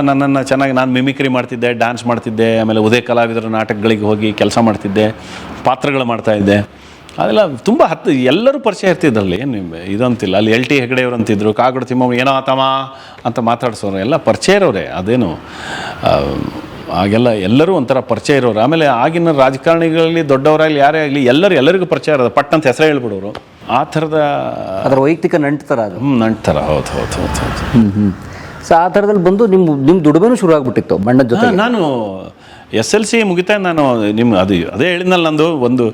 ನನ್ನನ್ನು ಚೆನ್ನಾಗಿ, ನಾನು ಮಿಮಿಕ್ರಿ ಮಾಡ್ತಿದ್ದೆ, ಡ್ಯಾನ್ಸ್ ಮಾಡ್ತಿದ್ದೆ. ಆಮೇಲೆ ಉದಯ ಕಲಾವಿದರ ನಾಟಕಗಳಿಗೆ ಹೋಗಿ ಕೆಲಸ ಮಾಡ್ತಿದ್ದೆ, ಪಾತ್ರಗಳು ಮಾಡ್ತಾಯಿದ್ದೆ. ಅದೆಲ್ಲ ತುಂಬ ಎಲ್ಲರೂ ಪರಿಚಯ ಇರ್ತಿದ್ರಲ್ಲಿ, ಏನು ಇದಂತಿಲ್ಲ. ಅಲ್ಲಿ LT ಹೆಗಡೆಯವರು ಅಂತಿದ್ರು, ಕಾಗಡ ತಿಮ್ಮಮ್ಮ ಏನೋ ಆತಮ್ಮ ಅಂತ ಮಾತಾಡ್ಸೋರು, ಎಲ್ಲ ಪರಿಚಯ ಇರೋರೆ. ಅದೇನು ಆಗೆಲ್ಲ ಎಲ್ಲರೂ ಒಂಥರ ಪರಿಚಯ ಇರೋರು. ಆಮೇಲೆ ಆಗಿನ ರಾಜಕಾರಣಿಗಳಲ್ಲಿ ದೊಡ್ಡವರಾಗಲಿ ಯಾರೇ ಆಗಲಿ ಎಲ್ಲರಿಗೂ ಪರಿಚಯ ಇರೋದು. ಪಟ್ಟಂತ ಹೆಸರೇ ಹೇಳ್ಬಿಡೋರು. ಆ ಥರದ ಅದರ ವೈಯಕ್ತಿಕ ನಂಟ್ತರ ಅದು. ನಂಟ್ತರ. ಹೌದು. ಸೊ ಆ ಥರದಲ್ಲಿ ಬಂದು ನಿಮ್ಮ ದುಡಿಮೆನೂ ಶುರು ಆಗ್ಬಿಟ್ಟಿತ್ತು ಬಣ್ಣದ ಜೊತೆ. ನಾನು SLC ಮುಗಿತಾ ನಾನು ಅದೇ ಹೇಳಿದ್ನಲ್ಲ, ನಂದು ಒಂದು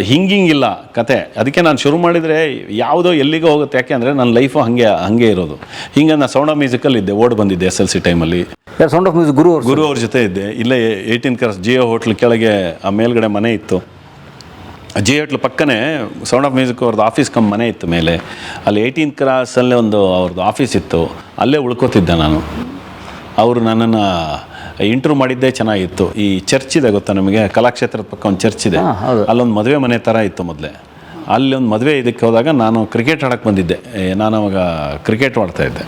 ಹಿಂಗಿಂಗಿಲ್ಲ ಕತೆ. ಅದಕ್ಕೆ ನಾನು ಶುರು ಮಾಡಿದರೆ ಯಾವುದೋ ಎಲ್ಲಿಗೋ ಹೋಗುತ್ತೆ. ಯಾಕೆ ಅಂದರೆ ನನ್ನ ಲೈಫು ಹಾಗೆ ಇರೋದು. ಹಿಂಗೆ ನಾನು ಸೌಂಡ್ ಆಫ್ ಮ್ಯೂಸಿಕಲ್ಲಿ ಇದ್ದೆ, ಬಂದಿದ್ದೆ SLC ಟೈಮಲ್ಲಿ. ಸೌಂಡ್ ಆಫ್ ಮ್ಯೂಸಿಕ್ ಗುರು ಅವ್ರ ಜೊತೆ ಇದ್ದೆ. ಇಲ್ಲೇ 18 ಕ್ರಾಸ್ ಜಿಯೋ ಹೋಟ್ಲ್ ಕೆಳಗೆ ಆ ಮೇಲ್ಗಡೆ ಮನೆ ಇತ್ತು. ಜಿಯೋ ಹೋಟ್ಲ್ ಪಕ್ಕನೇ ಸೌಂಡ್ ಆಫ್ ಮ್ಯೂಸಿಕ್ ಅವ್ರದ್ದು ಆಫೀಸ್ ಮನೆ ಇತ್ತು ಮೇಲೆ. ಅಲ್ಲಿ 18 ಕ್ರಾಸಲ್ಲೇ ಅವ್ರದ್ದು ಆಫೀಸ್ ಇತ್ತು. ಅಲ್ಲೇ ಉಳ್ಕೋತಿದ್ದೆ ನಾನು. ಅವರು ನನ್ನನ್ನು ಇಂಟ್ರ್ಯೂ ಮಾಡಿದ್ದೇ ಚೆನ್ನಾಗಿತ್ತು. ಈ ಚರ್ಚ್ ಇದೆ ಗೊತ್ತಾ ನಿಮಗೆ, ಕಲಾಕ್ಷೇತ್ರದ ಪಕ್ಕ ಒಂದು ಚರ್ಚ್ ಇದೆ. ಅಲ್ಲೊಂದು ಮದುವೆ ಮನೆ ಥರ ಇತ್ತು ಮೊದಲೇ. ಅಲ್ಲಿ ಒಂದು ಮದುವೆ ಇದಕ್ಕೆ ಹೋದಾಗ ನಾನು ಕ್ರಿಕೆಟ್ ಆಡೋಕ್ಕೆ ಬಂದಿದ್ದೆ. ನಾನು ಅವಾಗ ಕ್ರಿಕೆಟ್ ಆಡ್ತಾಯಿದ್ದೆ.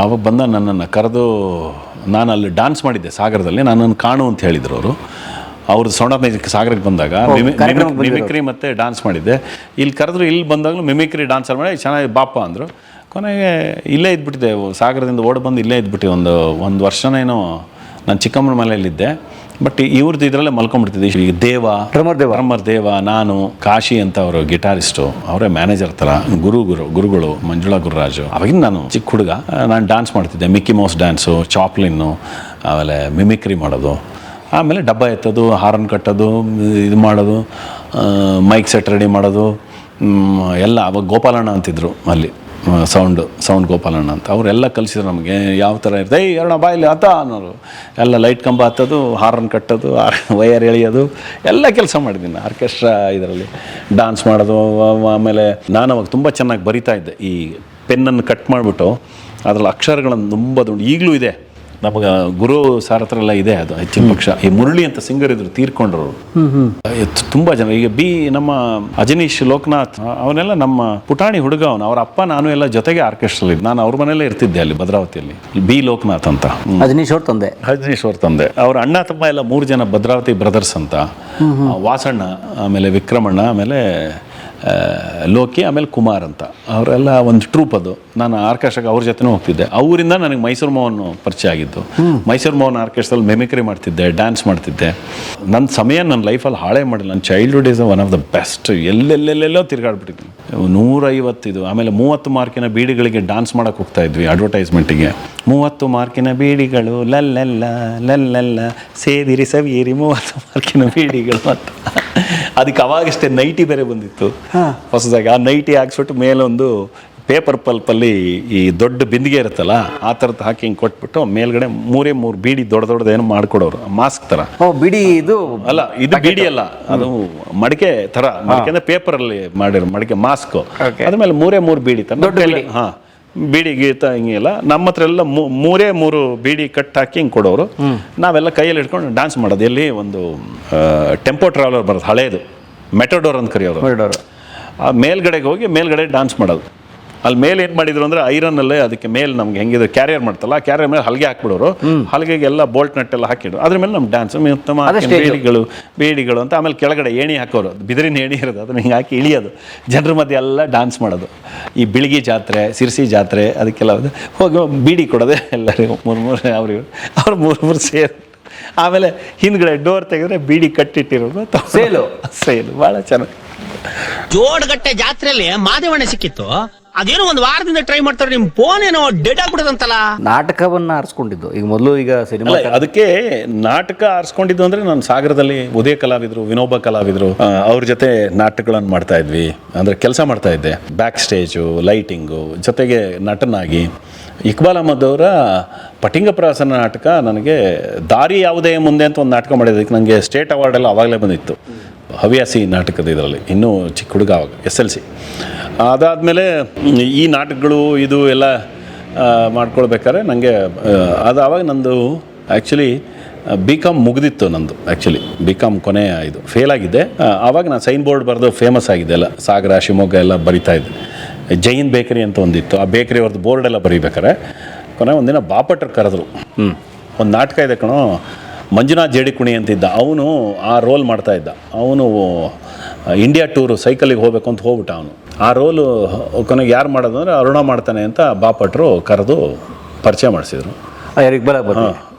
ಆವಾಗ ಬಂದ ನನ್ನನ್ನು ಕರೆದು, ನಾನು ಅಲ್ಲಿ ಡ್ಯಾನ್ಸ್ ಮಾಡಿದ್ದೆ ಸಾಗರದಲ್ಲಿ. ನನ್ನನ್ನು ಕಾಣು ಅಂತ ಹೇಳಿದರು ಅವರು. ಅವ್ರದ್ದು ಸೌಂಡ್ ಆಫ್ ಮ್ಯೂಸಿಕ್ ಸಾಗರಕ್ಕೆ ಬಂದಾಗ ಮಿಮಿಕ್ರಿ ಮತ್ತು ಡ್ಯಾನ್ಸ್ ಮಾಡಿದ್ದೆ. ಇಲ್ಲಿ ಕರೆದ್ರು, ಇಲ್ಲಿ ಬಂದಾಗಲೂ ಮಿಮಿಕ್ರಿ ಡ್ಯಾನ್ಸ್ ಮಾಡಿ ಚೆನ್ನಾಗಿ ಬಾಪ ಅಂದರು. ಕೊನೆಗೆ ಇಲ್ಲೇ ಇದ್ಬಿಟ್ಟಿದ್ದೆ, ಸಾಗರದಿಂದ ಬಂದು ಇಲ್ಲೇ ಇದ್ಬಿಟ್ಟು ಒಂದು ವರ್ಷನೇನೋ ನಾನು ಚಿಕ್ಕಮ್ಮನ ಮನೆಯಲ್ಲಿದ್ದೆ. ಬಟ್ ಇವ್ರದ್ದು ಇದರಲ್ಲೇ ಮಲ್ಕೊಂಡ್ಬಿಡ್ತಿದ್ದೆ. ಈಗ ಡ್ರಮ್ಮರ್ ದೇವ, ನಾನು ಕಾಶಿ ಅಂತ ಅವರು ಗಿಟಾರಿಸ್ಟು, ಅವರೇ ಮ್ಯಾನೇಜರ್ ಥರ. ಗುರುಗಳು ಮಂಜುಳಾ ಗುರುರಾಜು. ಅವಾಗಿಂದ ನಾನು ಚಿಕ್ಕ ಹುಡುಗ, ನಾನು ಡ್ಯಾನ್ಸ್ ಮಾಡ್ತಿದ್ದೆ. ಮಿಕ್ಕಿ ಮೌಸ್ ಡ್ಯಾನ್ಸು, ಚಾಪ್ಲಿನ್ನು, ಆಮೇಲೆ ಮಿಮಿಕ್ರಿ ಮಾಡೋದು. ಆಮೇಲೆ ಡಬ್ಬ ಎತ್ತೋದು, ಹಾರನ್ ಕಟ್ಟೋದು, ಇದು ಮಾಡೋದು, ಮೈಕ್ ಸೆಟ್ ರೆಡಿ ಮಾಡೋದು ಎಲ್ಲ. ಅವಾಗ ಗೋಪಾಲಣ್ಣ ಅಂತಿದ್ರು ಅಲ್ಲಿ, ಸೌಂಡ್ ಗೋಪಾಲಣ್ಣ ಅಂತ. ಅವರೆಲ್ಲ ಕಲಿಸಿದ್ರು ನಮಗೆ ಯಾವ ಥರ ಇರ್ತದೆ. ಎರಡ ಬಾಯಲ್ಲಿ ಆತ ಅನ್ನೋರು. ಎಲ್ಲ ಲೈಟ್ ಕಂಬ ಹತ್ತೋದು, ಹಾರನ್ ಕಟ್ಟೋದು, ವಯರ್ ಎಳೆಯೋದು ಎಲ್ಲ ಕೆಲಸ ಮಾಡಿದ್ದೀನಿ. ಆರ್ಕೆಸ್ಟ್ರಾ ಇದರಲ್ಲಿ ಡ್ಯಾನ್ಸ್ ಮಾಡೋದು. ಆಮೇಲೆ ನಾನು ಅವಾಗ ತುಂಬ ಚೆನ್ನಾಗಿ ಬರಿತಾ ಇದ್ದೆ. ಈ ಪೆನ್ನನ್ನು ಕಟ್ ಮಾಡಿಬಿಟ್ಟು ಅದರಲ್ಲಿ ಅಕ್ಷರಗಳನ್ನು ತುಂಬ ಈಗಲೂ ಇದೆ ನಮಗೆ. ಗುರು ಸಾರ್ ಹತ್ರ ಎಲ್ಲ ಇದೆ ಅದು ಹೆಚ್ಚಿನ ಪಕ್ಷ. ಈ ಮುರಳಿ ಅಂತ ಸಿಂಗರ್ ಇದ್ರು, ತೀರ್ಕೊಂಡ್ರು. ತುಂಬ ಜನ. ಈಗ ನಮ್ಮ ಅಜನೀಶ್ ಲೋಕನಾಥ್ ಅವನೆಲ್ಲ ನಮ್ಮ ಪುಟಾಣಿ ಹುಡುಗ ಅವನು. ಅವ್ರ ಅಪ್ಪ ನಾನು ಎಲ್ಲ ಜೊತೆಗೆ ಆರ್ಕೆಸ್ಟ್ರಲ್ಲಿ ಇದ್ದೆ. ನಾನು ಅವ್ರ ಮನೆಯಲ್ಲೇ ಇರ್ತಿದ್ದೆ ಅಲ್ಲಿ ಭದ್ರಾವತಿಯಲ್ಲಿ. ಬಿ ಲೋಕನಾಥ್ ಅಂತ, ಅಜನೀಶ್ ಅವ್ರ ತಂದೆ. ಅವ್ರ ಅಣ್ಣ ತಮ್ಮ ಎಲ್ಲ 3 ಜನ ಭದ್ರಾವತಿ ಬ್ರದರ್ಸ್ ಅಂತ. ವಾಸಣ್ಣ, ಆಮೇಲೆ ವಿಕ್ರಮಣ್ಣ, ಆಮೇಲೆ ಲೋಕಿ, ಆಮೇಲೆ ಕುಮಾರ್ ಅಂತ. ಅವರೆಲ್ಲ ಒಂದು ಟ್ರೂಪ್ ಅದು. ನಾನು ಆರ್ಕೆಸ್ಟ್ರಾಗೆ ಅವ್ರ ಜೊತೆನೂ ಹೋಗ್ತಿದ್ದೆ. ಅವರಿಂದ ನನಗೆ ಮೈಸೂರು ಮೋಹನ್ ಪರಿಚಯ ಆಗಿದ್ದು. ಮೈಸೂರು ಮೋಹನ್ ಆರ್ಕೆಸ್ಟ್ರಲ್ಲಿ ಮೆಮಿಕ್ರಿ ಮಾಡ್ತಿದ್ದೆ, ಡ್ಯಾನ್ಸ್ ಮಾಡ್ತಿದ್ದೆ. ನನ್ನ ಸಮಯ ನನ್ನ ಲೈಫಲ್ಲಿ ಹಾಳೇ ಮಾಡಿಲ್ಲ. ನನ್ನ childhood is one of the best. ಎಲ್ಲೆಲ್ಲೆಲ್ಲೋ ತಿರುಗಾಡ್ಬಿಟ್ಟಿದ್ದೀನಿ. 150 ಆಮೇಲೆ 30 ಮಾರ್ಕಿನ ಬೀಡಿಗಳಿಗೆ ಡ್ಯಾನ್ಸ್ ಮಾಡೋಕ್ಕೆ ಹೋಗ್ತಾ ಇದ್ವಿ ಅಡ್ವರ್ಟೈಸ್ಮೆಂಟಿಗೆ. 30 ಮಾರ್ಕಿನ ಬೀಡಿಗಳು ಲಲ್ಲ ಸೇದಿರಿ ಸವಿಯಿರಿ 30 ಮಾರ್ಕಿನ ಬೀಡಿಗಳು ಅಂತ. ಅದಕ್ಕೆ ಅವಾಗಷ್ಟೇ ನೈಟಿ ಬೇರೆ ಬಂದಿತ್ತು ಹೊಸದಾಗಿ. ಆ ನೈಟಿ ಹಾಕ್ಸ್ಬಿಟ್ಟು ಮೇಲೊಂದು ಪೇಪರ್ ಪಲ್ಪಲ್ಲಿ ಈ ದೊಡ್ಡ ಬಿಂದಿಗೆ ಇರುತ್ತಲ್ಲ, ಆ ಥರದ್ದು ಹಾಕಿ ಹಿಂಗೆ ಕೊಟ್ಬಿಟ್ಟು ಮೇಲ್ಗಡೆ 3 ಬೀಡಿ ದೊಡ್ಡದೇನೋ ಮಾಡ್ಕೊಡೋರು, ಮಾಸ್ಕ್ ಥರ. ಬಿಡಿ ಇದು ಅಲ್ಲ, ಇದು ಬೀಡಿ ಅಲ್ಲ, ಅದು ಮಡಿಕೆ ಥರ. ಮಡಿಕೆ ಅಂದರೆ ಪೇಪರಲ್ಲಿ ಮಾಡಿರೋ ಮಡಿಕೆ ಮಾಸ್ಕ್. ಅದ್ಮೇಲೆ 3 ಬೀಡಿ ಥರ. ಹಾಂ, ಬೀಡಿ ಗೀತ ಹಿಂಗೆಲ್ಲ ನಮ್ಮ ಹತ್ರ ಎಲ್ಲ 3 ಬೀಡಿ ಕಟ್ ಹಾಕಿ ಹಿಂಗೆ ಕೊಡೋರು. ನಾವೆಲ್ಲ ಕೈಯಲ್ಲಿ ಇಟ್ಕೊಂಡು ಡ್ಯಾನ್ಸ್ ಮಾಡೋದು. ಎಲ್ಲಿ ಒಂದು ಟೆಂಪೋ ಟ್ರಾವೆಲರ್ ಬರೋದು ಹಳೇದು, ಮೆಟೋಡೋರ್ ಅಂತ ಕರೆಯೋರು. ಆ ಮೇಲ್ಗಡೆಗೆ ಹೋಗಿ ಮೇಲ್ಗಡೆ ಡ್ಯಾನ್ಸ್ ಮಾಡೋದು. ಅಲ್ಲಿ ಮೇಲೆ ಏನು ಮಾಡಿದ್ರು ಅಂದರೆ ಐರನ್ನಲ್ಲೇ ಅದಕ್ಕೆ ಮೇಲೆ ನಮ್ಗೆ ಹೆಂಗಿದ್ರು ಕ್ಯಾರಿಯರ್ ಮಾಡ್ತಲ್ಲ, ಕ್ಯಾರಿಯರ್ ಮೇಲೆ ಹಲ್ಗೆ ಹಾಕ್ಬಿಡೋರು. ಹಲ್ಗೆಗೆಲ್ಲ ಬೋಲ್ಟ್ ನಟ್ಟೆಲ್ಲ ಹಾಕಿದ್ರು. ಅದ್ರ ಮೇಲೆ ನಮ್ಮ ಡ್ಯಾನ್ಸ್ ಉತ್ತಮ ಬೀಡಿಗಳು ಅಂತ. ಆಮೇಲೆ ಕೆಳಗಡೆ ಏಣಿ ಹಾಕೋರು, ಬಿದಿರಿನ ಏಣಿ ಇರೋದು, ಅದನ್ನ ಹಿಂಗೆ ಹಾಕಿ ಇಳಿಯೋದು. ಜನರ ಮಧ್ಯೆ ಎಲ್ಲ ಡ್ಯಾನ್ಸ್ ಮಾಡೋದು. ಈ ಬಿಳಿಗಿ ಜಾತ್ರೆ, ಸಿರ್ಸಿ ಜಾತ್ರೆ, ಅದಕ್ಕೆಲ್ಲ ಹೋಗಿ ಬೀಡಿ ಕೊಡೋದೆ ಎಲ್ಲರಿಗೂ 3 ಅವ್ರು 3 ಸೇರಿ. ಆಮೇಲೆ ಹಿಂದ್ಗಡೆ ಡೋರ್ ತೆಗೆದ್ರೆ ಬೀಡಿ ಕಟ್ಟಿಟ್ಟಿರೋರು ಸೇಲು ಭಾಳ ಚೆನ್ನಾಗಿ. ಜೋಡ್ಗಟ್ಟೆ ಜಾತ್ರೆಯಲ್ಲಿ ಮಾದೇವಣ್ಣ ಸಿಕ್ಕಿತ್ತು. ಅದೇನೋ ಒಂದು ವಾರದಿಂದ ಟ್ರೈ ಮಾಡ್ತಾರೆ, ನಿಮ್ ಫೋನ್ ಏನೋ ಡೆಡ್ ಆಗ್ಬಿಡದಂತಲ್ಲ. ನಾಟಕವನ್ನ ಆರಿಸ್ಕೊಂಡಿದ್ದು ಈಗ ಮೊದಲು, ಈಗ ಸಿನಿಮಾ ಅಲ್ಲ, ಅದಕ್ಕೆ ನಾಟಕ ಆರಿಸ್ಕೊಂಡಿದ್ದು ಅಂದ್ರೆ ನಾನು ಸಾಗರದಲ್ಲಿ ಉದಯ ಕಲಾವಿದರು, ವಿನೋಬ ಕಲಾವಿದರು, ಅವ್ರ ಜೊತೆ ನಾಟಕಗಳನ್ನು ಮಾಡ್ತಾ ಇದ್ವಿ. ಅಂದ್ರೆ ಕೆಲಸ ಮಾಡ್ತಾ ಇದ್ದೆ, ಬ್ಯಾಕ್ ಸ್ಟೇಜು, ಲೈಟಿಂಗು, ಜೊತೆಗೆ ನಟನಾಗಿ. ಇಕ್ಬಾಲ್ ಅಹಮದ್ ಅವರ ಪಟಿಂಗಪ್ರಾಸನ ನಾಟಕ ನನಗೆ ದಾರಿ ಯಾವುದೇ ಮುಂದೆ ಅಂತ ಒಂದು ನಾಟಕ ಮಾಡಿದ್ದಕ್ಕೆ ನನಗೆ ಸ್ಟೇಟ್ ಅವಾರ್ಡ್ ಎಲ್ಲ ಆವಾಗಲೇ ಬಂದಿತ್ತು. ಹವ್ಯಾಸಿ ನಾಟಕದ ಇದರಲ್ಲಿ, ಇನ್ನೂ ಚಿಕ್ಕ ಹುಡುಗ ಆವಾಗ, SLC. ಅದಾದಮೇಲೆ ಈ ನಾಟಕಗಳು ಇದು ಎಲ್ಲ ಮಾಡ್ಕೊಳ್ಬೇಕಾದ್ರೆ ನನಗೆ ಅದು ಆವಾಗ ನಂದು ಆ್ಯಕ್ಚುಲಿ BCom ಮುಗಿದಿತ್ತು. ನಂದು ಆ್ಯಕ್ಚುಲಿ BCom ಕೊನೆ ಇದು ಫೇಲ್ ಆಗಿದ್ದೆ. ಆವಾಗ ನಾನು ಸೈನ್ ಬೋರ್ಡ್ ಬರೆದು ಫೇಮಸ್ ಆಗಿದ್ದೆ ಎಲ್ಲ, ಸಾಗರ, ಶಿವಮೊಗ್ಗ ಎಲ್ಲ ಬರಿತಾ ಇದ್ದೆ. ಜೈನ್ ಬೇಕರಿ ಅಂತ ಒಂದಿತ್ತು, ಆ ಬೇಕರಿ ಅವ್ರದ್ದು ಬೋರ್ಡ್ ಎಲ್ಲ ಬರೀಬೇಕಾರೆ ಕೊನೆ ಒಂದಿನ ಬಾಪಟ್ರು ಕರೆದ್ರು. ಒಂದು ನಾಟಕ ಇದೆ ಕಣೋ, ಮಂಜುನಾಥ್ ಜೇಡಿಕುಣಿ ಅಂತಿದ್ದ, ಅವನು ಆ ರೋಲ್ ಮಾಡ್ತಾ ಇದ್ದ. ಅವನು ಇಂಡಿಯಾ ಟೂರು ಸೈಕಲಿಗೆ ಹೋಗ್ಬೇಕು ಅಂತ ಹೋಗ್ಬಿಟ್ಟ ಅವನು. ಆ ರೋಲು ಕೊನೆಗೆ ಯಾರು ಮಾಡೋದು ಅಂದರೆ ಅರುಣ ಮಾಡ್ತಾನೆ ಅಂತ ಬಾಪಟ್ರು ಕರೆದು ಪರಿಚಯ ಮಾಡಿಸಿದ್ರು.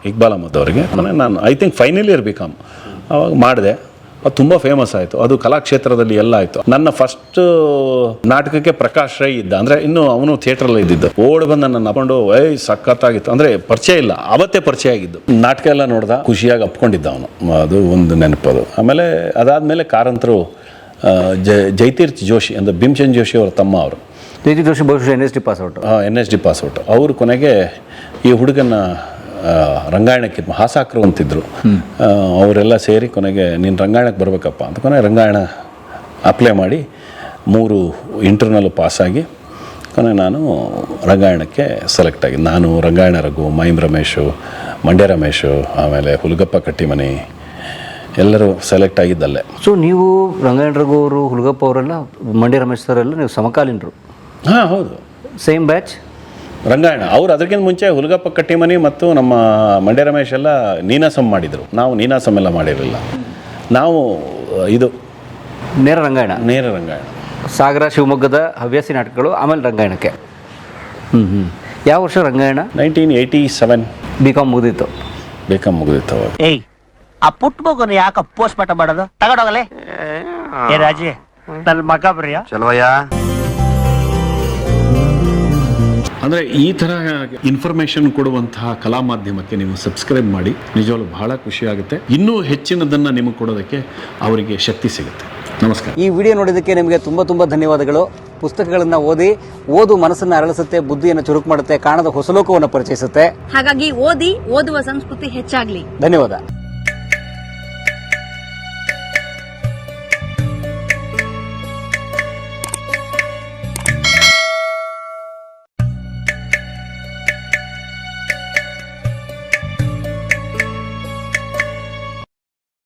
ಇಕ್ಬಾಲ್ ಅಹಮದ್ ಅವರಿಗೆ. ನಾನು I think final year BCom ಅವಾಗ ಮಾಡಿದೆ. ಅದು ತುಂಬ ಫೇಮಸ್ ಆಯಿತು. ಅದು ಕಲಾಕ್ಷೇತ್ರದಲ್ಲಿ ಎಲ್ಲ ಆಯಿತು. ನನ್ನ ಫಸ್ಟ್ ನಾಟಕಕ್ಕೆ ಪ್ರಕಾಶ್ ರೈ ಇದ್ದ, ಅಂದರೆ ಇನ್ನೂ ಅವನು ಥಿಯೇಟ್ರಲ್ಲಿ ಇದ್ದಿದ್ದು. ಓಡ್ ಬಂದು ನನ್ನ ನಕೊಂಡು ಸಖತ್ತಾಗಿತ್ತು. ಅಂದರೆ ಪರಿಚಯ ಇಲ್ಲ, ಅವತ್ತೇ ಪರಿಚಯ ಆಗಿದ್ದು. ನಾಟಕ ಎಲ್ಲ ನೋಡ್ದ, ಖುಷಿಯಾಗಿ ಅಪ್ಕೊಂಡಿದ್ದ ಅವನು. ಅದು ಒಂದು ನೆನಪದು. ಆಮೇಲೆ ಅದಾದಮೇಲೆ ಕಾರಂತರು ಜೈತೀರ್ಥ ಜೋಶಿ ಅಂದರೆ ಭೀಮಚಂದ್ ಜೋಶಿ ಅವರ ತಮ್ಮ ಅವರು. ಜೈತೀರ್ಥ ಜೋಶಿ ಬಹುಶಃ NSD ಪಾಸ್ಔಟ್. ಅವರು ಕೊನೆಗೆ ಈ ಹುಡುಗನ ರಂಗಾಯಣಕ್ಕೆ ಹಾಸಾಕ್ರು ಅಂತಿದ್ರು. ಅವರೆಲ್ಲ ಸೇರಿ ಕೊನೆಗೆ ನೀನು ರಂಗಾಯಣಕ್ಕೆ ಬರಬೇಕಪ್ಪ ಅಂತ ಕೊನೆಗೆ ರಂಗಾಯಣ ಅಪ್ಲೈ ಮಾಡಿ 3 ಇಂಟರ್ನಲ್ಲು ಪಾಸಾಗಿ ಕೊನೆಗೆ ನಾನು ರಂಗಾಯಣಕ್ಕೆ ಸೆಲೆಕ್ಟ್ ಆಗಿ. ನಾನು ರಂಗಾಯಣ ರಘು, ಮೈಮ್ ರಮೇಶು, ಮಂಡ್ಯ ರಮೇಶು, ಆಮೇಲೆ ಹುಲಗಪ್ಪ ಕಟ್ಟಿಮನಿ ಎಲ್ಲರೂ ಸೆಲೆಕ್ಟ್ ಆಗಿದ್ದಲ್ಲೇ. ಸೊ ನೀವು ರಂಗಾಯಣ ರಘು ಅವರು, ಹುಲಗಪ್ಪ ಅವರೆಲ್ಲ, ಮಂಡ್ಯ ರಮೇಶ್ ಸರ್ ಎಲ್ಲ ನೀವು ಸಮಕಾಲೀನರು? ಹಾಂ, ಹೌದು. Same batch Rangayana. ಅವರು ಅದಕ್ಕಿಂತ ಮುಂಚೆ ಹುಲಗಪ್ಪ ಕಟ್ಟಿಮನಿ ಮತ್ತು ನಮ್ಮ ಮಂಡ್ಯ ರಮೇಶ್ ಎಲ್ಲ ನೀನಾಸಂ ಮಾಡಿದರು. ನಾವು ನೀನಾಸಂ ಎಲ್ಲ ಮಾಡಿರಲಿಲ್ಲ. ನಾವು ಇದು ನೇರ ರಂಗಾಯಣ. ಸಾಗರ, ಶಿವಮೊಗ್ಗದ ಹವ್ಯಾಸಿ ನಾಟಕಗಳು, ಆಮೇಲೆ ರಂಗಾಯಣಕ್ಕೆ. ಯಾವ ವರ್ಷ ರಂಗಾಯಣ? 1987. BCom ಮುಗಿದಿತ್ತು. ಅವಾಗ. ಏಯ್, ಆ ಪುಟ್ಟ ಮಗುನ ಯಾಕೆ ಪೋಸ್ಟ್ ಮಾರ್ಟಮ್ ಮಾಡೋದು? ತಗೊಂಡೋಗಲೇ. ಏ ರಾಜಿ, ನನ್ನ ಮಗ ಬರಿಯ ಚಲೋಯ್ಯ. ಅಂದರೆ ಈ ಥರ ಇನ್ಫಾರ್ಮೇಷನ್ ಕೊಡುವಂತಹ ಕಲಾ ಮಾಧ್ಯಮಕ್ಕೆ ನೀವು ಸಬ್ಸ್ಕ್ರೈಬ್ ಮಾಡಿ. ನಿಜವಾಗ್ಲೂ ಬಹಳ ಖುಷಿ ಆಗುತ್ತೆ. ಇನ್ನೂ ಹೆಚ್ಚಿನದನ್ನು ನಿಮಗೆ ಕೊಡೋದಕ್ಕೆ ಅವರಿಗೆ ಶಕ್ತಿ ಸಿಗುತ್ತೆ. ನಮಸ್ಕಾರ. ಈ ವಿಡಿಯೋ ನೋಡಿದ್ದಕ್ಕೆ ನಿಮಗೆ ತುಂಬ ಧನ್ಯವಾದಗಳು. ಪುಸ್ತಕಗಳನ್ನು ಓದು ಮನಸ್ಸನ್ನು ಅರಳಿಸುತ್ತೆ, ಬುದ್ಧಿಯನ್ನು ಚುರುಕು ಮಾಡುತ್ತೆ, ಕಾಣದ ಹೊಸ ಲೋಕವನ್ನು ಪರಿಚಯಿಸುತ್ತೆ. ಹಾಗಾಗಿ ಓದುವ ಸಂಸ್ಕೃತಿ ಹೆಚ್ಚಾಗ್ಲಿ. ಧನ್ಯವಾದ.